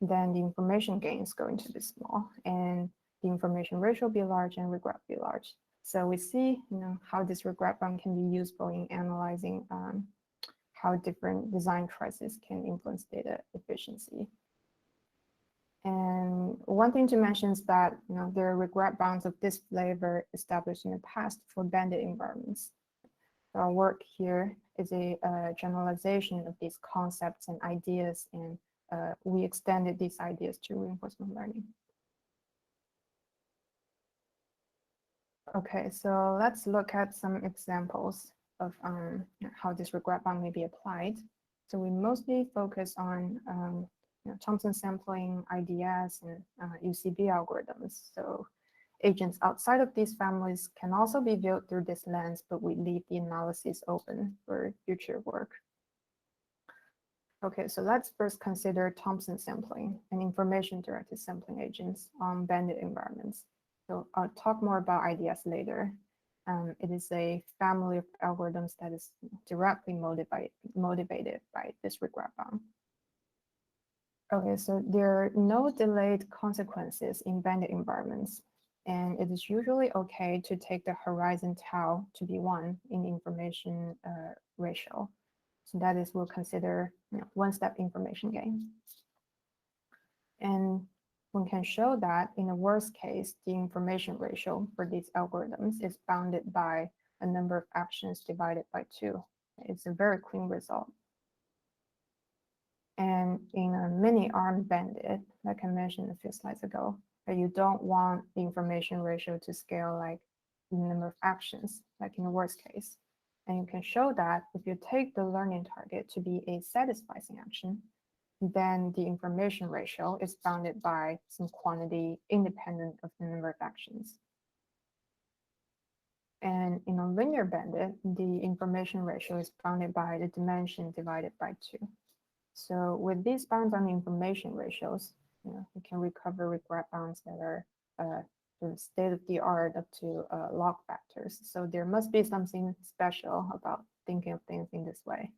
then the information gain is going to be small, and the information ratio will be large and regret will be large. So we see, you know, how this regret bound can be useful in analyzing how different design choices can influence data efficiency. And one thing to mention is that, you know, there are regret bounds of this flavor established in the past for bandit environments. Our work here is a generalization of these concepts and ideas, and we extended these ideas to reinforcement learning. Okay, so let's look at some examples of how this regret bound may be applied. So we mostly focus on you know, Thomson sampling, IDS, and UCB algorithms. So Agents outside of these families can also be viewed through this lens, but we leave the analysis open for future work. Okay, so let's first consider Thomson sampling and information-directed sampling agents on Bandit environments. So I'll talk more about IDS later. It is a family of algorithms that is directly motivated by this regret bound. Okay, so there are no delayed consequences in Bandit environments, and it is usually okay to take the horizon tau to be 1 in the information ratio. So that is, we'll consider one-step information gain. And one can show that in the worst case, the information ratio for these algorithms is bounded by a number of actions divided by 2. It's a very clean result. And in a mini-arm bandit, like I mentioned a few slides ago, you don't want the information ratio to scale like the number of actions, like in the worst case. And you can show that if you take the learning target to be a satisfying action, then the information ratio is bounded by some quantity independent of the number of actions. And in a linear bandit, the information ratio is bounded by the dimension divided by 2. So with these bounds on the information ratios, we can recover regret bounds that are the state-of-the-art up to log factors. So there must be something special about thinking of things in this way.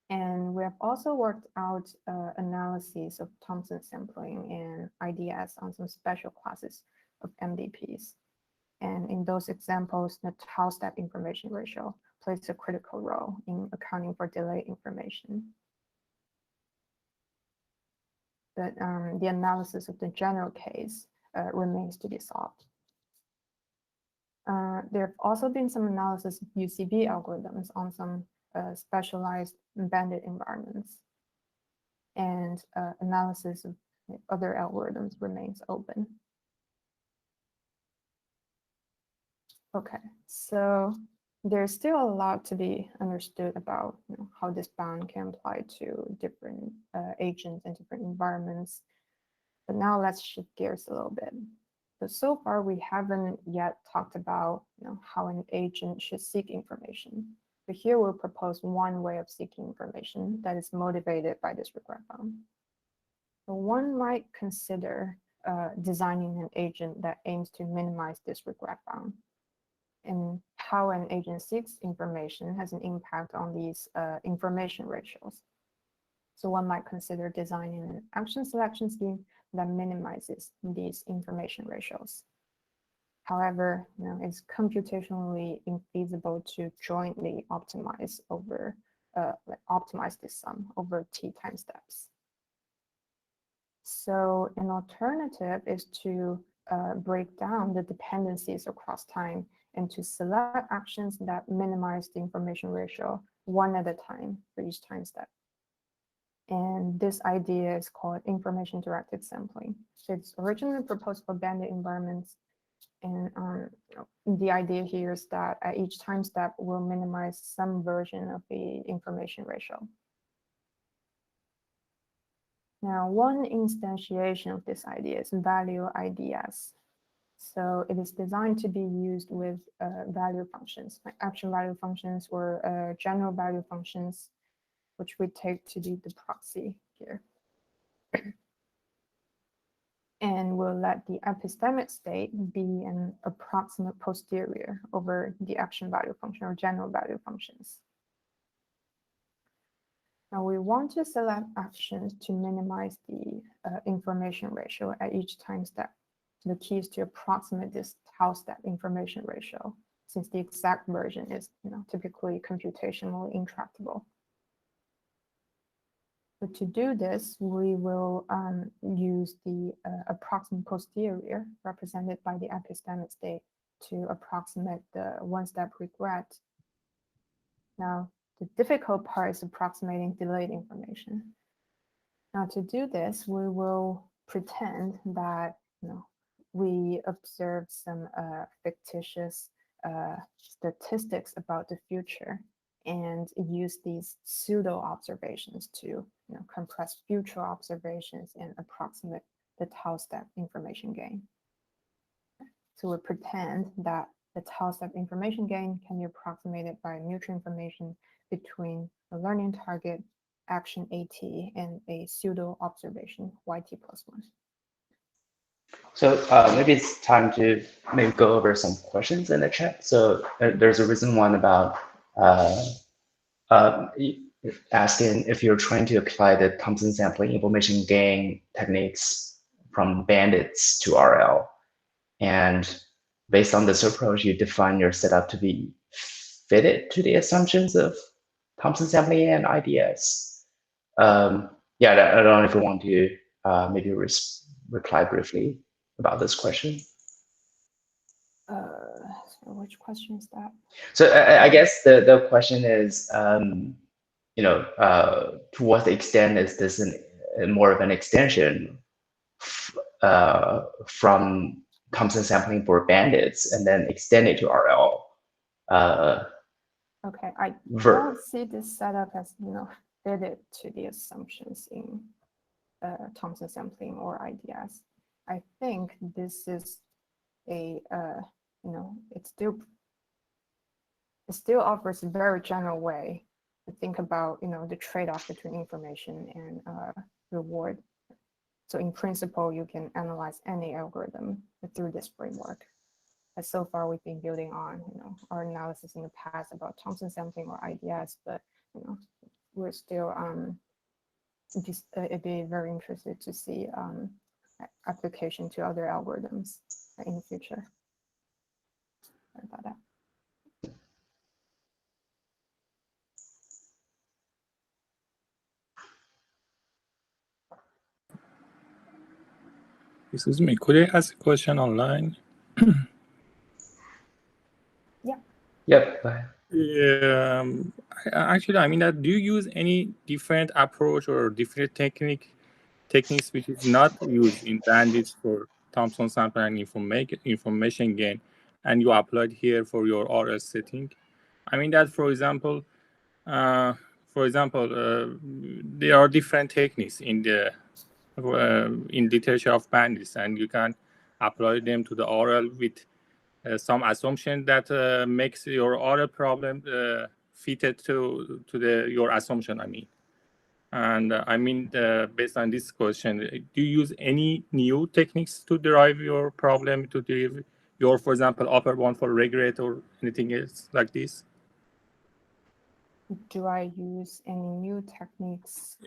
And we have also worked out analyses of Thomson sampling and IDS on some special classes of MDPs. And in those examples, the tau step information ratio plays a critical role in accounting for delay information. But the analysis of the general case remains to be solved. There have also been some analysis of UCB algorithms on some specialized bandit environments, and analysis of other algorithms remains open. Okay, so there's still a lot to be understood about how this bound can apply to different agents and different environments. But now let's shift gears a little bit. So far, we haven't yet talked about how an agent should seek information. But here we'll propose one way of seeking information that is motivated by this regret bound. So one might consider designing an agent that aims to minimize this regret bound. And how an agent seeks information has an impact on these information ratios. So one might consider designing an action selection scheme that minimizes these information ratios. However, it's computationally infeasible to jointly optimize over, optimize this sum over t time steps. So an alternative is to break down the dependencies across time and to select actions that minimize the information ratio one at a time for each time step. And this idea is called information-directed sampling. So it's originally proposed for bandit environments. And the idea here is that at each time step, we'll minimize some version of the information ratio. Now, one instantiation of this idea is value IDS. So it is designed to be used with value functions, like action value functions or general value functions, which we take to be the proxy here. And we'll let the epistemic state be an approximate posterior over the action value function or general value functions. Now we want to select actions to minimize the information ratio at each time step. So the key is to approximate this tau step information ratio, since the exact version is typically computationally intractable. But to do this, we will use the approximate posterior represented by the epistemic state to approximate the one-step regret. Now, the difficult part is approximating delayed information. Now, to do this, we will pretend that we observed some fictitious statistics about the future and use these pseudo observations to compress future observations and approximate the tau step information gain. So we pretend that the task of information gain can be approximated by mutual information between the learning target action AT and a pseudo observation YT plus 1. So maybe it's time to maybe go over some questions in the chat. So there's a recent one about asking if you're trying to apply the Thomson sampling information gain techniques from bandits to RL. And based on this approach, you define your setup to be fitted to the assumptions of Thomson sampling and IDS. Yeah, I don't know if you want to maybe reply briefly about this question. So which question is that? So I guess the question is, you know, to what extent is this more of an extension from Thomson sampling for bandits and then extend it to RL? Okay, I don't see this setup as fitted to the assumptions in Thomson sampling or IDS. I think this is a it still offers a very general way to think about the trade-off between information and reward. So in principle, you can analyze any algorithm through this framework. And so far, we've been building on our analysis in the past about Thomson sampling or IDS, but we're still be very interested to see application to other algorithms in the future. Sorry about that. Excuse me, could I ask a question online? Yeah. Yep. Actually, I mean that do you use any different approach or different techniques which is not used in bandits for Thomson sample and information gain, and you applied here for your RL setting? I mean that, for example, there are different techniques in the literature of bandits, and you can apply them to the RL with some assumption that makes your RL problem fitted to your assumption. I mean, and based on this question, do you use any new techniques to derive your problem, to derive your, for example, upper bound for regret or anything else like this? Do I use any new techniques?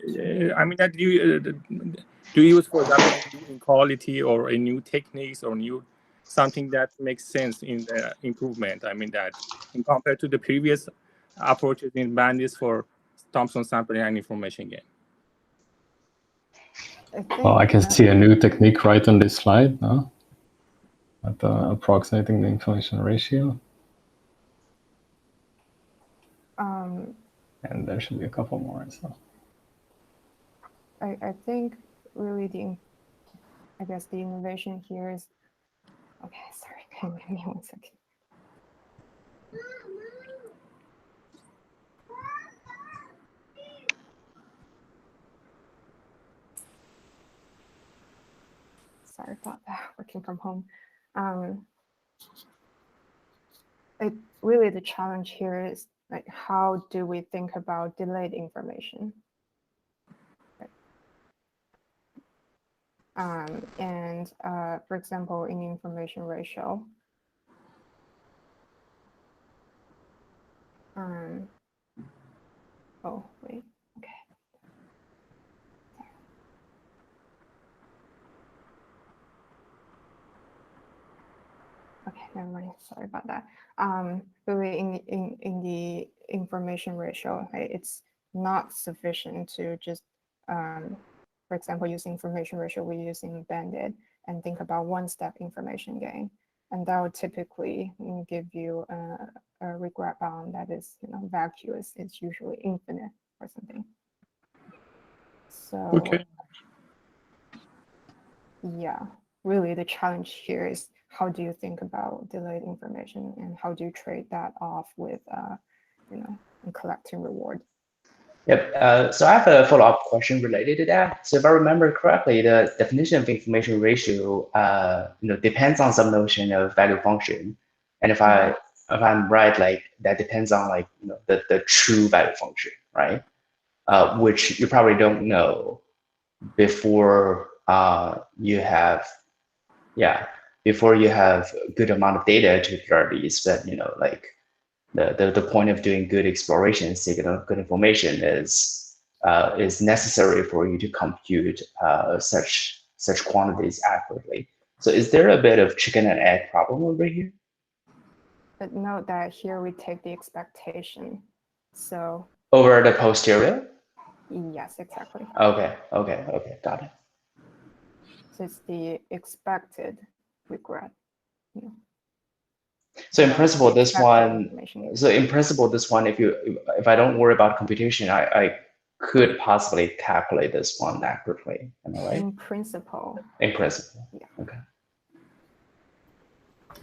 I mean, that do you use, for example, new inequality or a new techniques or new something that makes sense in the improvement? I mean that in compared to the previous approaches in bandits for Thomson sampling and information gain. Well, I can see a new technique right on this slide now, at approximating the information ratio. And there should be a couple more as well. I think really the innovation here is, okay, sorry, can you give me 1 second? Sorry about that, working from home. Really the challenge here is like, how do we think about delayed information? And for example, in information ratio, oh wait, okay. Okay, never mind. Sorry about that. Really, in the information ratio, it's not sufficient to just, for example, use information ratio we use in Bandit and think about one-step information gain, and that would typically give you a regret bound that is, vacuous. It's usually infinite or something. So, okay. Yeah, really, the challenge here is, how do you think about delayed information and how do you trade that off with, collecting reward? Yep. So I have a follow-up question related to that. So if I remember correctly, the definition of information ratio, depends on some notion of value function. And if I'm right, like that depends on like the true value function, right? Which you probably don't know before you have a good amount of data to declare these. But like the point of doing good exploration, seeking good information is necessary for you to compute such quantities accurately. So is there a bit of chicken and egg problem over here? But note that here we take the expectation. So Over the posterior? yes, exactly. Okay, got it. So it's the expected regret. Yeah. So in Yeah, principle, the this expected one, information. if I don't worry about computation, I could possibly calculate this one accurately. Am I right? In principle. In principle. Yeah. Okay.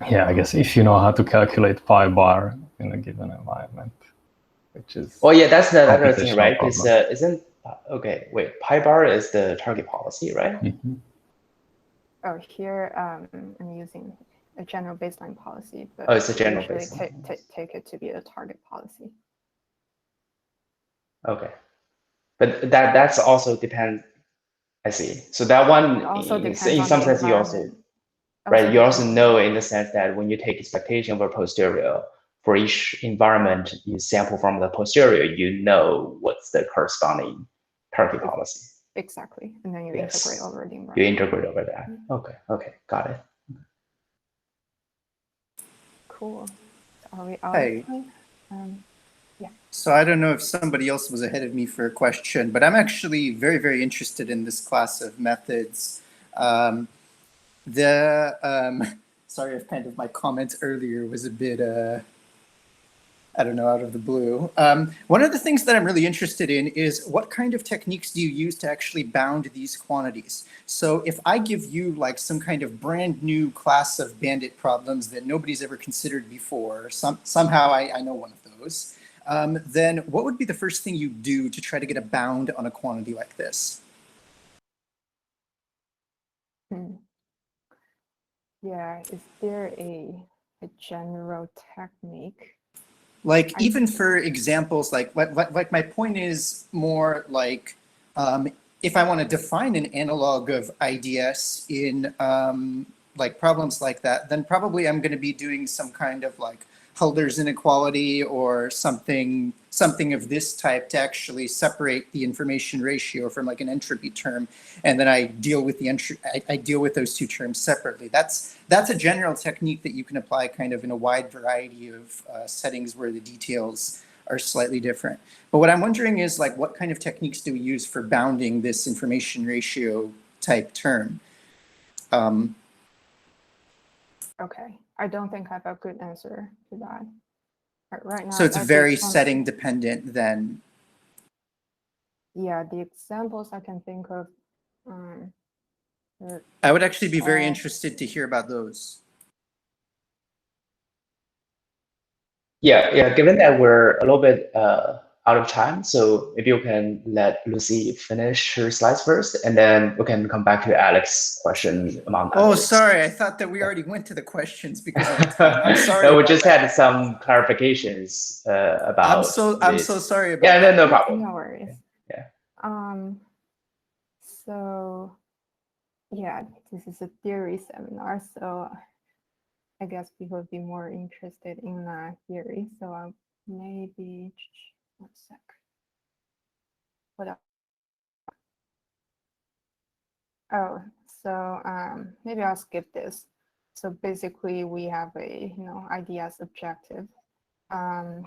Yeah, I guess if you know how to calculate pi bar in a given environment, which is well, yeah, that's the other thing, computational right? Because problem. pi bar is the target policy, right? Mm-hmm. Oh, here I'm using a general baseline policy, but Oh, it's a general usually baseline. take it to be a target policy. Okay, but that's also depends. I see. So that one, It also in depends on some the sense, you also environment. right. You also depends on know in the sense that when you take expectation over posterior for each environment, you sample from the posterior, you know what's the corresponding target policy. Exactly, and then you Yes. integrate over the environment. You integrate over that. Okay, got it. Cool. So are we out Hey. of time? So I don't know if somebody else was ahead of me for a question, but I'm actually very, very interested in this class of methods. Sorry if kind of my comment earlier was a bit, I don't know, out of the blue. One of the things that I'm really interested in is what kind of techniques do you use to actually bound these quantities? So if I give you like some kind of brand new class of bandit problems that nobody's ever considered before, somehow I know one of those, then what would be the first thing you do to try to get a bound on a quantity like this? Yeah, is there a general technique? Like even for examples, like my point is more like if I want to define an analog of IDS in like problems like that, then probably I'm going to be doing some kind of like Hölder's inequality or something of this type to actually separate the information ratio from like an entropy term, and then I deal with the I deal with those two terms separately. That's a general technique that you can apply kind of in a wide variety of settings where the details are slightly different. But what I'm wondering is like, what kind of techniques do we use for bounding this information ratio type term? Okay, I don't think I have a good answer to that. Right now, so it's very setting dependent then. Yeah, the examples I can think of. I would actually be very interested to hear about those. Yeah. Given that we're a little bit out of time, so maybe you can let Lucy finish her slides first, and then we can come back to Alex's question among Oh, others. sorry. I thought that we already went to the questions because of the time. I'm sorry. No, we just had some clarifications about. I'm so sorry about that. that. No problem. No worries. Yeah. So yeah, this is a theory seminar, so I guess people would be more interested in theory. So maybe 1 sec. What else? Oh, so maybe I'll skip this. So basically, we have a IDS objective, and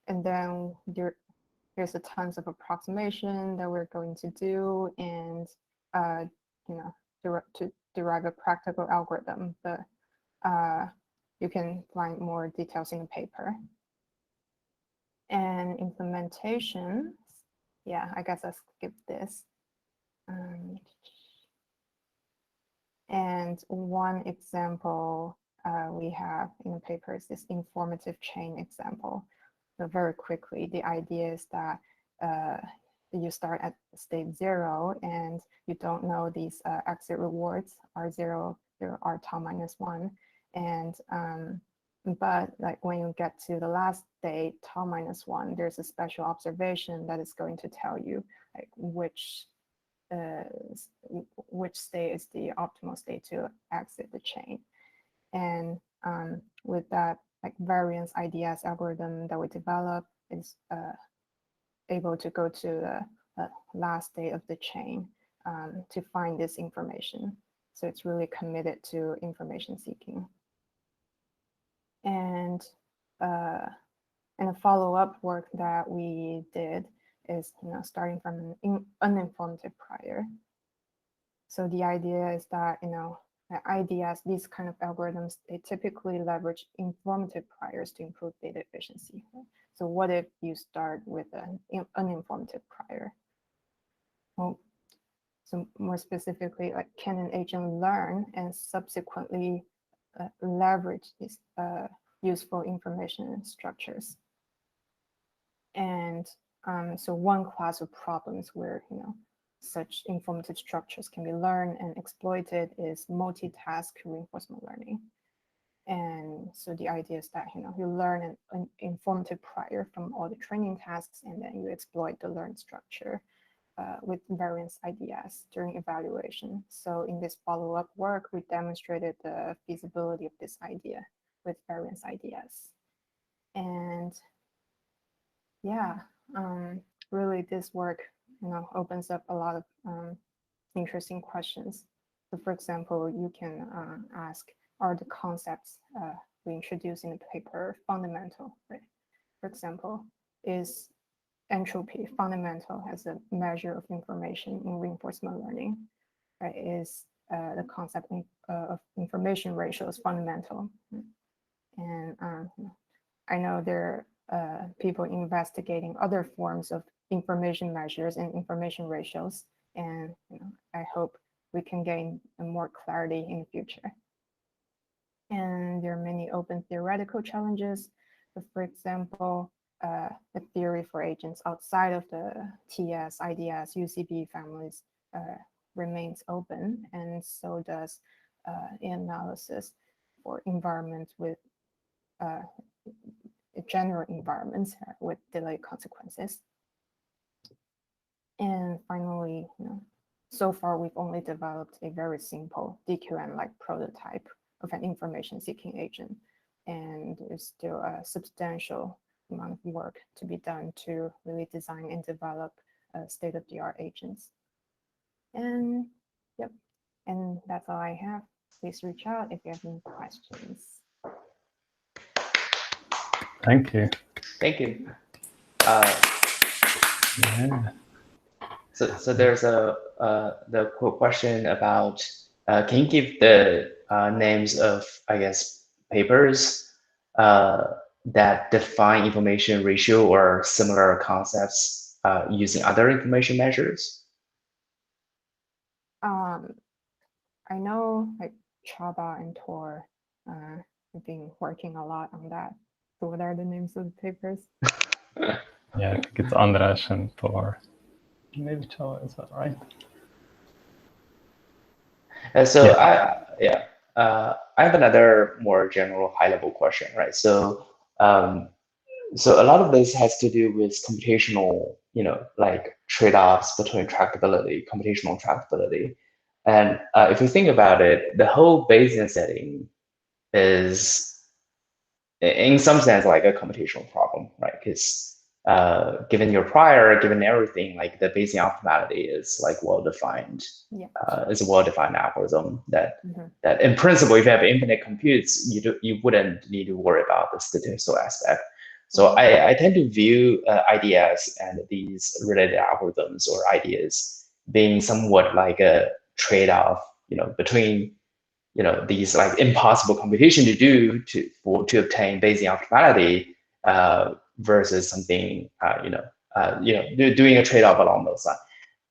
then there's a tons of approximation that we're going to do, and to derive a practical algorithm. But you can find more details in the paper. And implementation, yeah, I guess I'll skip this. And one example we have in the paper is this informative chain example. So very quickly, the idea is that you start at state 0 and you don't know these exit rewards are 0, there are tau minus 1. And but like when you get to the last state, tau minus 1, there's a special observation that is going to tell you like which state is the optimal state to exit the chain. And with that, like variance IDS algorithm that we develop is able to go to the last state of the chain to find this information. So it's really committed to information seeking. And a follow-up work that we did is, starting from an uninformed prior. So the idea is that, the IDS, these kind of algorithms, they typically leverage informative priors to improve data efficiency. So what if you start with an uninformative prior? Well, so more specifically, like can an agent learn and subsequently leverage these useful information structures? And so one class of problems where such informative structures can be learned and exploited is multitask reinforcement learning. And so the idea is that you learn an informative prior from all the training tasks, and then you exploit the learned structure with variance IDS during evaluation. So in this follow-up work, we demonstrated the feasibility of this idea with variance IDS. And yeah, really this work opens up a lot of interesting questions. So for example, you can ask, are the concepts we introduce in the paper fundamental, right? For example, is entropy fundamental as a measure of information in reinforcement learning, right? Is the concept of information ratios fundamental? And I know there are people investigating other forms of information measures and information ratios, and I hope we can gain more clarity in the future. And there are many open theoretical challenges. So for example, the theory for agents outside of the TS, IDS, UCB families remains open, and so does analysis for environments with general environments with delayed consequences. And finally, so far we've only developed a very simple DQN-like prototype of an information-seeking agent, and there's still a substantial amount of work to be done to really design and develop state-of-the-art agents. And yep, and that's all I have. Please reach out if you have any questions. Thank you. Thank you. Yeah. So there's the question about can you give the names of, I guess, papers that define information ratio or similar concepts using other information measures? I know like Chaba and Tor have been working a lot on that. So what are the names of the papers? Yeah, I think it's Andras and Tor. Maybe Chaba, is that right? So yeah. I have another more general high-level question, right? So so a lot of this has to do with computational, like trade-offs between tractability, computational tractability. And if you think about it, the whole Bayesian setting is, in some sense, like a computational problem, right? Because given your prior, given everything, like the Bayesian optimality is like well-defined. Yeah. It's a well-defined algorithm that that in principle, if you have infinite computes, you wouldn't need to worry about the statistical aspect. So I tend to view IDS and these related algorithms or ideas being somewhat like a trade-off, between these like impossible computation to do to obtain Bayesian optimality versus something doing a trade-off along those lines.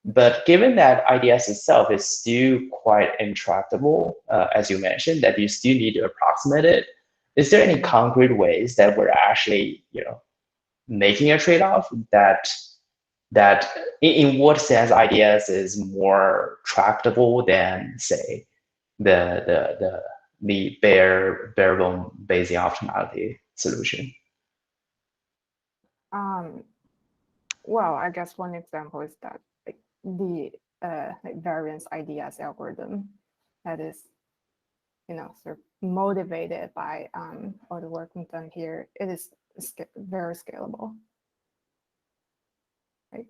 But given that IDS itself is still quite intractable, as you mentioned, that you still need to approximate it, is there any concrete ways that we're actually making a trade-off that that in what sense ideas is more tractable than, say, the bare bone Bayesian optimality solution? Well, I guess one example is that like the like variance ideas algorithm that is, sort of motivated by all the work we've done here. It is very scalable. Right?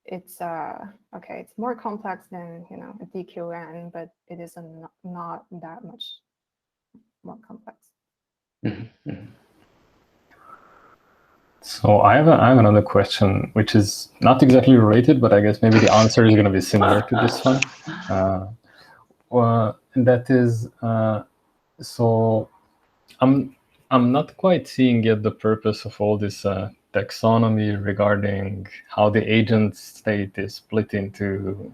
It's okay. It's more complex than a DQN, but it is not that much more complex. Mm-hmm. So I have another question, which is not exactly related, but I guess maybe the answer is going to be similar to this one. And that is, so I'm not quite seeing yet the purpose of all this taxonomy regarding how the agent state is split into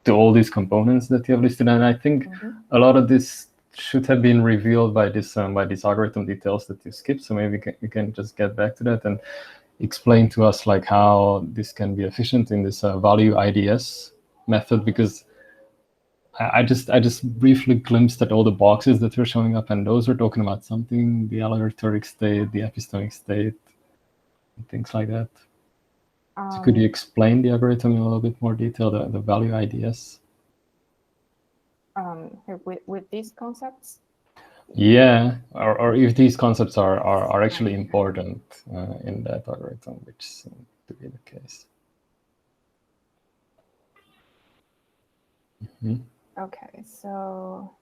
all these components that you have listed, and I think a lot of this should have been revealed by this by these algorithm details that you skipped. So maybe you can just get back to that and explain to us like how this can be efficient in this value IDS method, because I just briefly glimpsed at all the boxes that were showing up, and those were talking about something, the Aliatoric state, the epistemic state, and things like that. So could you explain the algorithm in a little bit more detail, the value IDS? With these concepts? Yeah, or if these concepts are actually important in that algorithm, which seems to be the case. Mm-hmm. Okay, so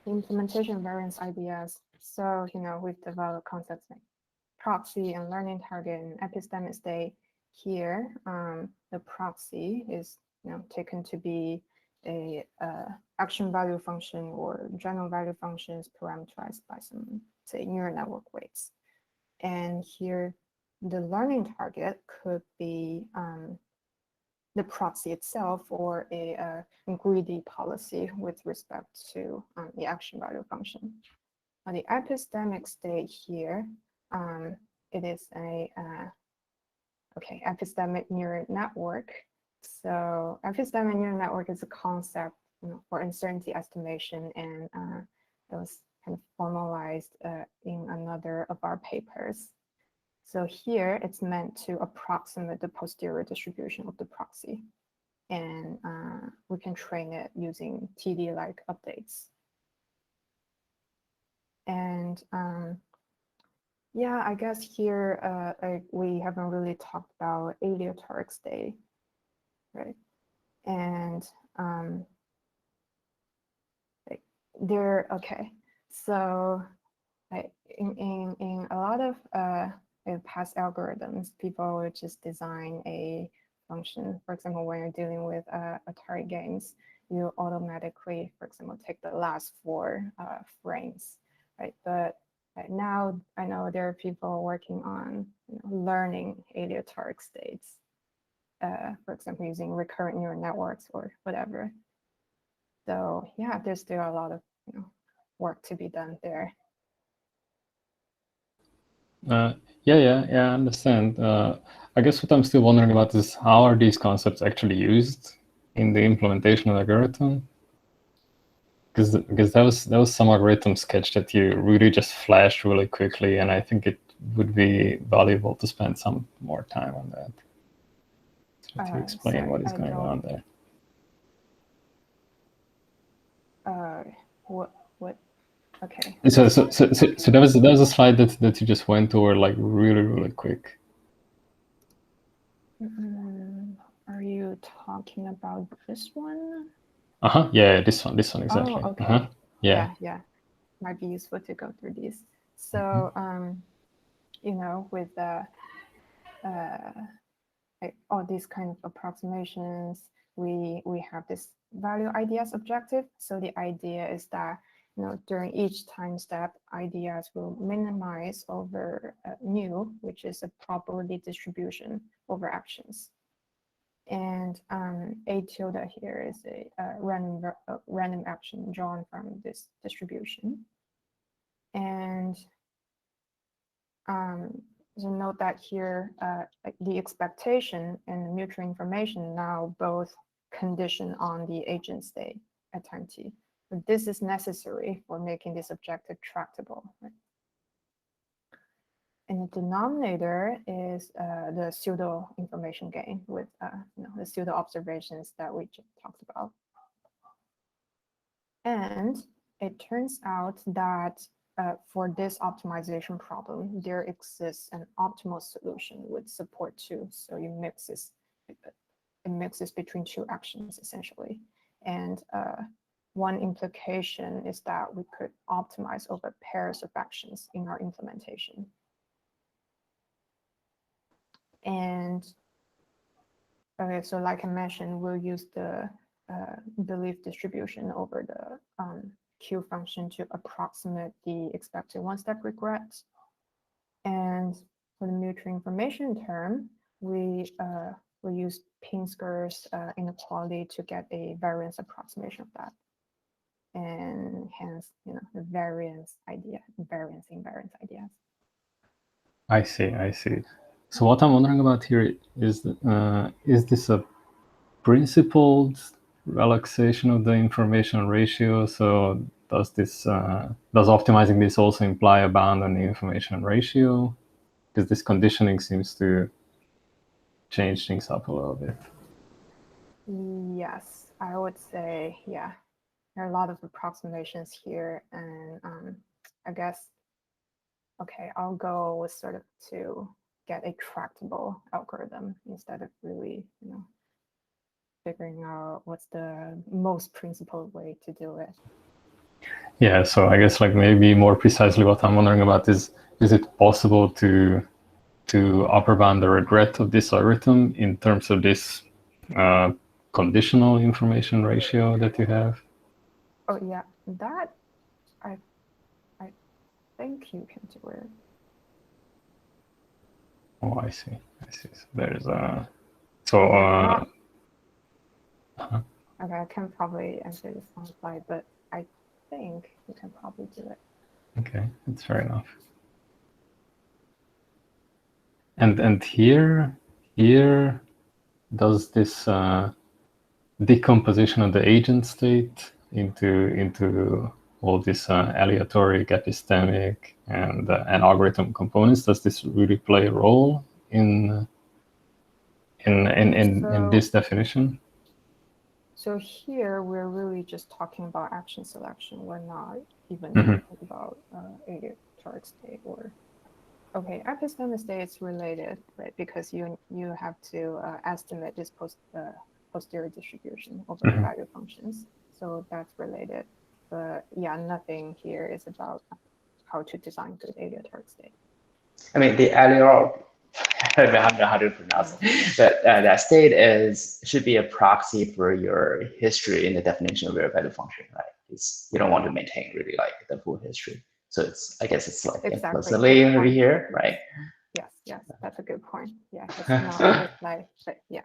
implementation variance ideas. So we've developed concepts like proxy and learning target and epistemic state. Here, the proxy is taken to be a action value function or general value functions parameterized by some, say, neural network weights. And here, the learning target could be the proxy itself or a greedy policy with respect to the action value function. The epistemic state here, it is a epistemic neural network. So epistemic neural network is a concept for uncertainty estimation, and it was kind of formalized in another of our papers. So here it's meant to approximate the posterior distribution of the proxy, and we can train it using TD-like updates. And yeah, I guess here we haven't really talked about Aliatoric state, right? And so in a lot of past algorithms, people would just design a function. For example, when you're dealing with Atari games, you automatically, for example, take the last 4 frames, right? But now I know there are people working on learning Aliatoric states, for example, using recurrent neural networks or whatever. So yeah, there's still a lot of work to be done there. Yeah, I understand. I guess what I'm still wondering about is how are these concepts actually used in the implementation of the algorithm? Because that was some algorithm sketch that you really just flashed really quickly, and I think it would be valuable to spend some more time on that. So to explain what is going on there. What? Okay. So there was a slide that you just went over like really quick. Are you talking about this one? Yeah, this one exactly. Oh, okay. Yeah. Might be useful to go through these. So with all these kind of approximations, we have this value IDS objective. So the idea is that during each time step, IDS will minimize over mu, which is a probability distribution over actions. And A tilde here is a random action drawn from this distribution. And so note that here, like the expectation and the mutual information now both condition on the agent state at time t. But this is necessary for making this objective tractable. Right? And the denominator is the pseudo information gain with the pseudo observations that we just talked about. And it turns out that for this optimization problem, there exists an optimal solution with support too. So it mixes between two actions essentially. And one implication is that we could optimize over pairs of actions in our implementation. And okay, so like I mentioned, we'll use the belief distribution over the Q function to approximate the expected one-step regret. And for the mutual information term, we use Pinsker's inequality to get a variance approximation of that. And hence, the variance idea, variance invariance ideas. I see. So what I'm wondering about here is this a principled relaxation of the information ratio? So does optimizing this also imply a bound on the information ratio? Because this conditioning seems to change things up a little bit. Yes, I would say, yeah. There are a lot of approximations here, and I guess, okay, I'll go with sort of to get a tractable algorithm instead of really, figuring out what's the most principled way to do it. Yeah, so I guess like maybe more precisely what I'm wondering about is it possible to upper bound the regret of this algorithm in terms of this conditional information ratio that you have? Oh yeah, that I think you can do it. Oh, I see. So there's Okay, I can probably answer this on the fly, but I think you can probably do it. Okay, that's fair enough. And here does this decomposition of the agent state into all this Aliatoric, epistemic, and algorithm components, does this really play a role in this definition? So here we're really just talking about action selection. We're not even talking about Aliatoric state or. Okay, epistemic state is related, right? Because you have to estimate this posterior distribution over the value functions. So that's related. But yeah, nothing here is about how to design good Aliatoric state. I mean, the Aliatoric, I don't know how to pronounce it, but that state should be a proxy for your history in the definition of your value function, right? Because you don't want to maintain really like the full history. So I guess it's like implicitly over here, right? Yes, that's a good point. Yeah, it's not, it's like, but yeah.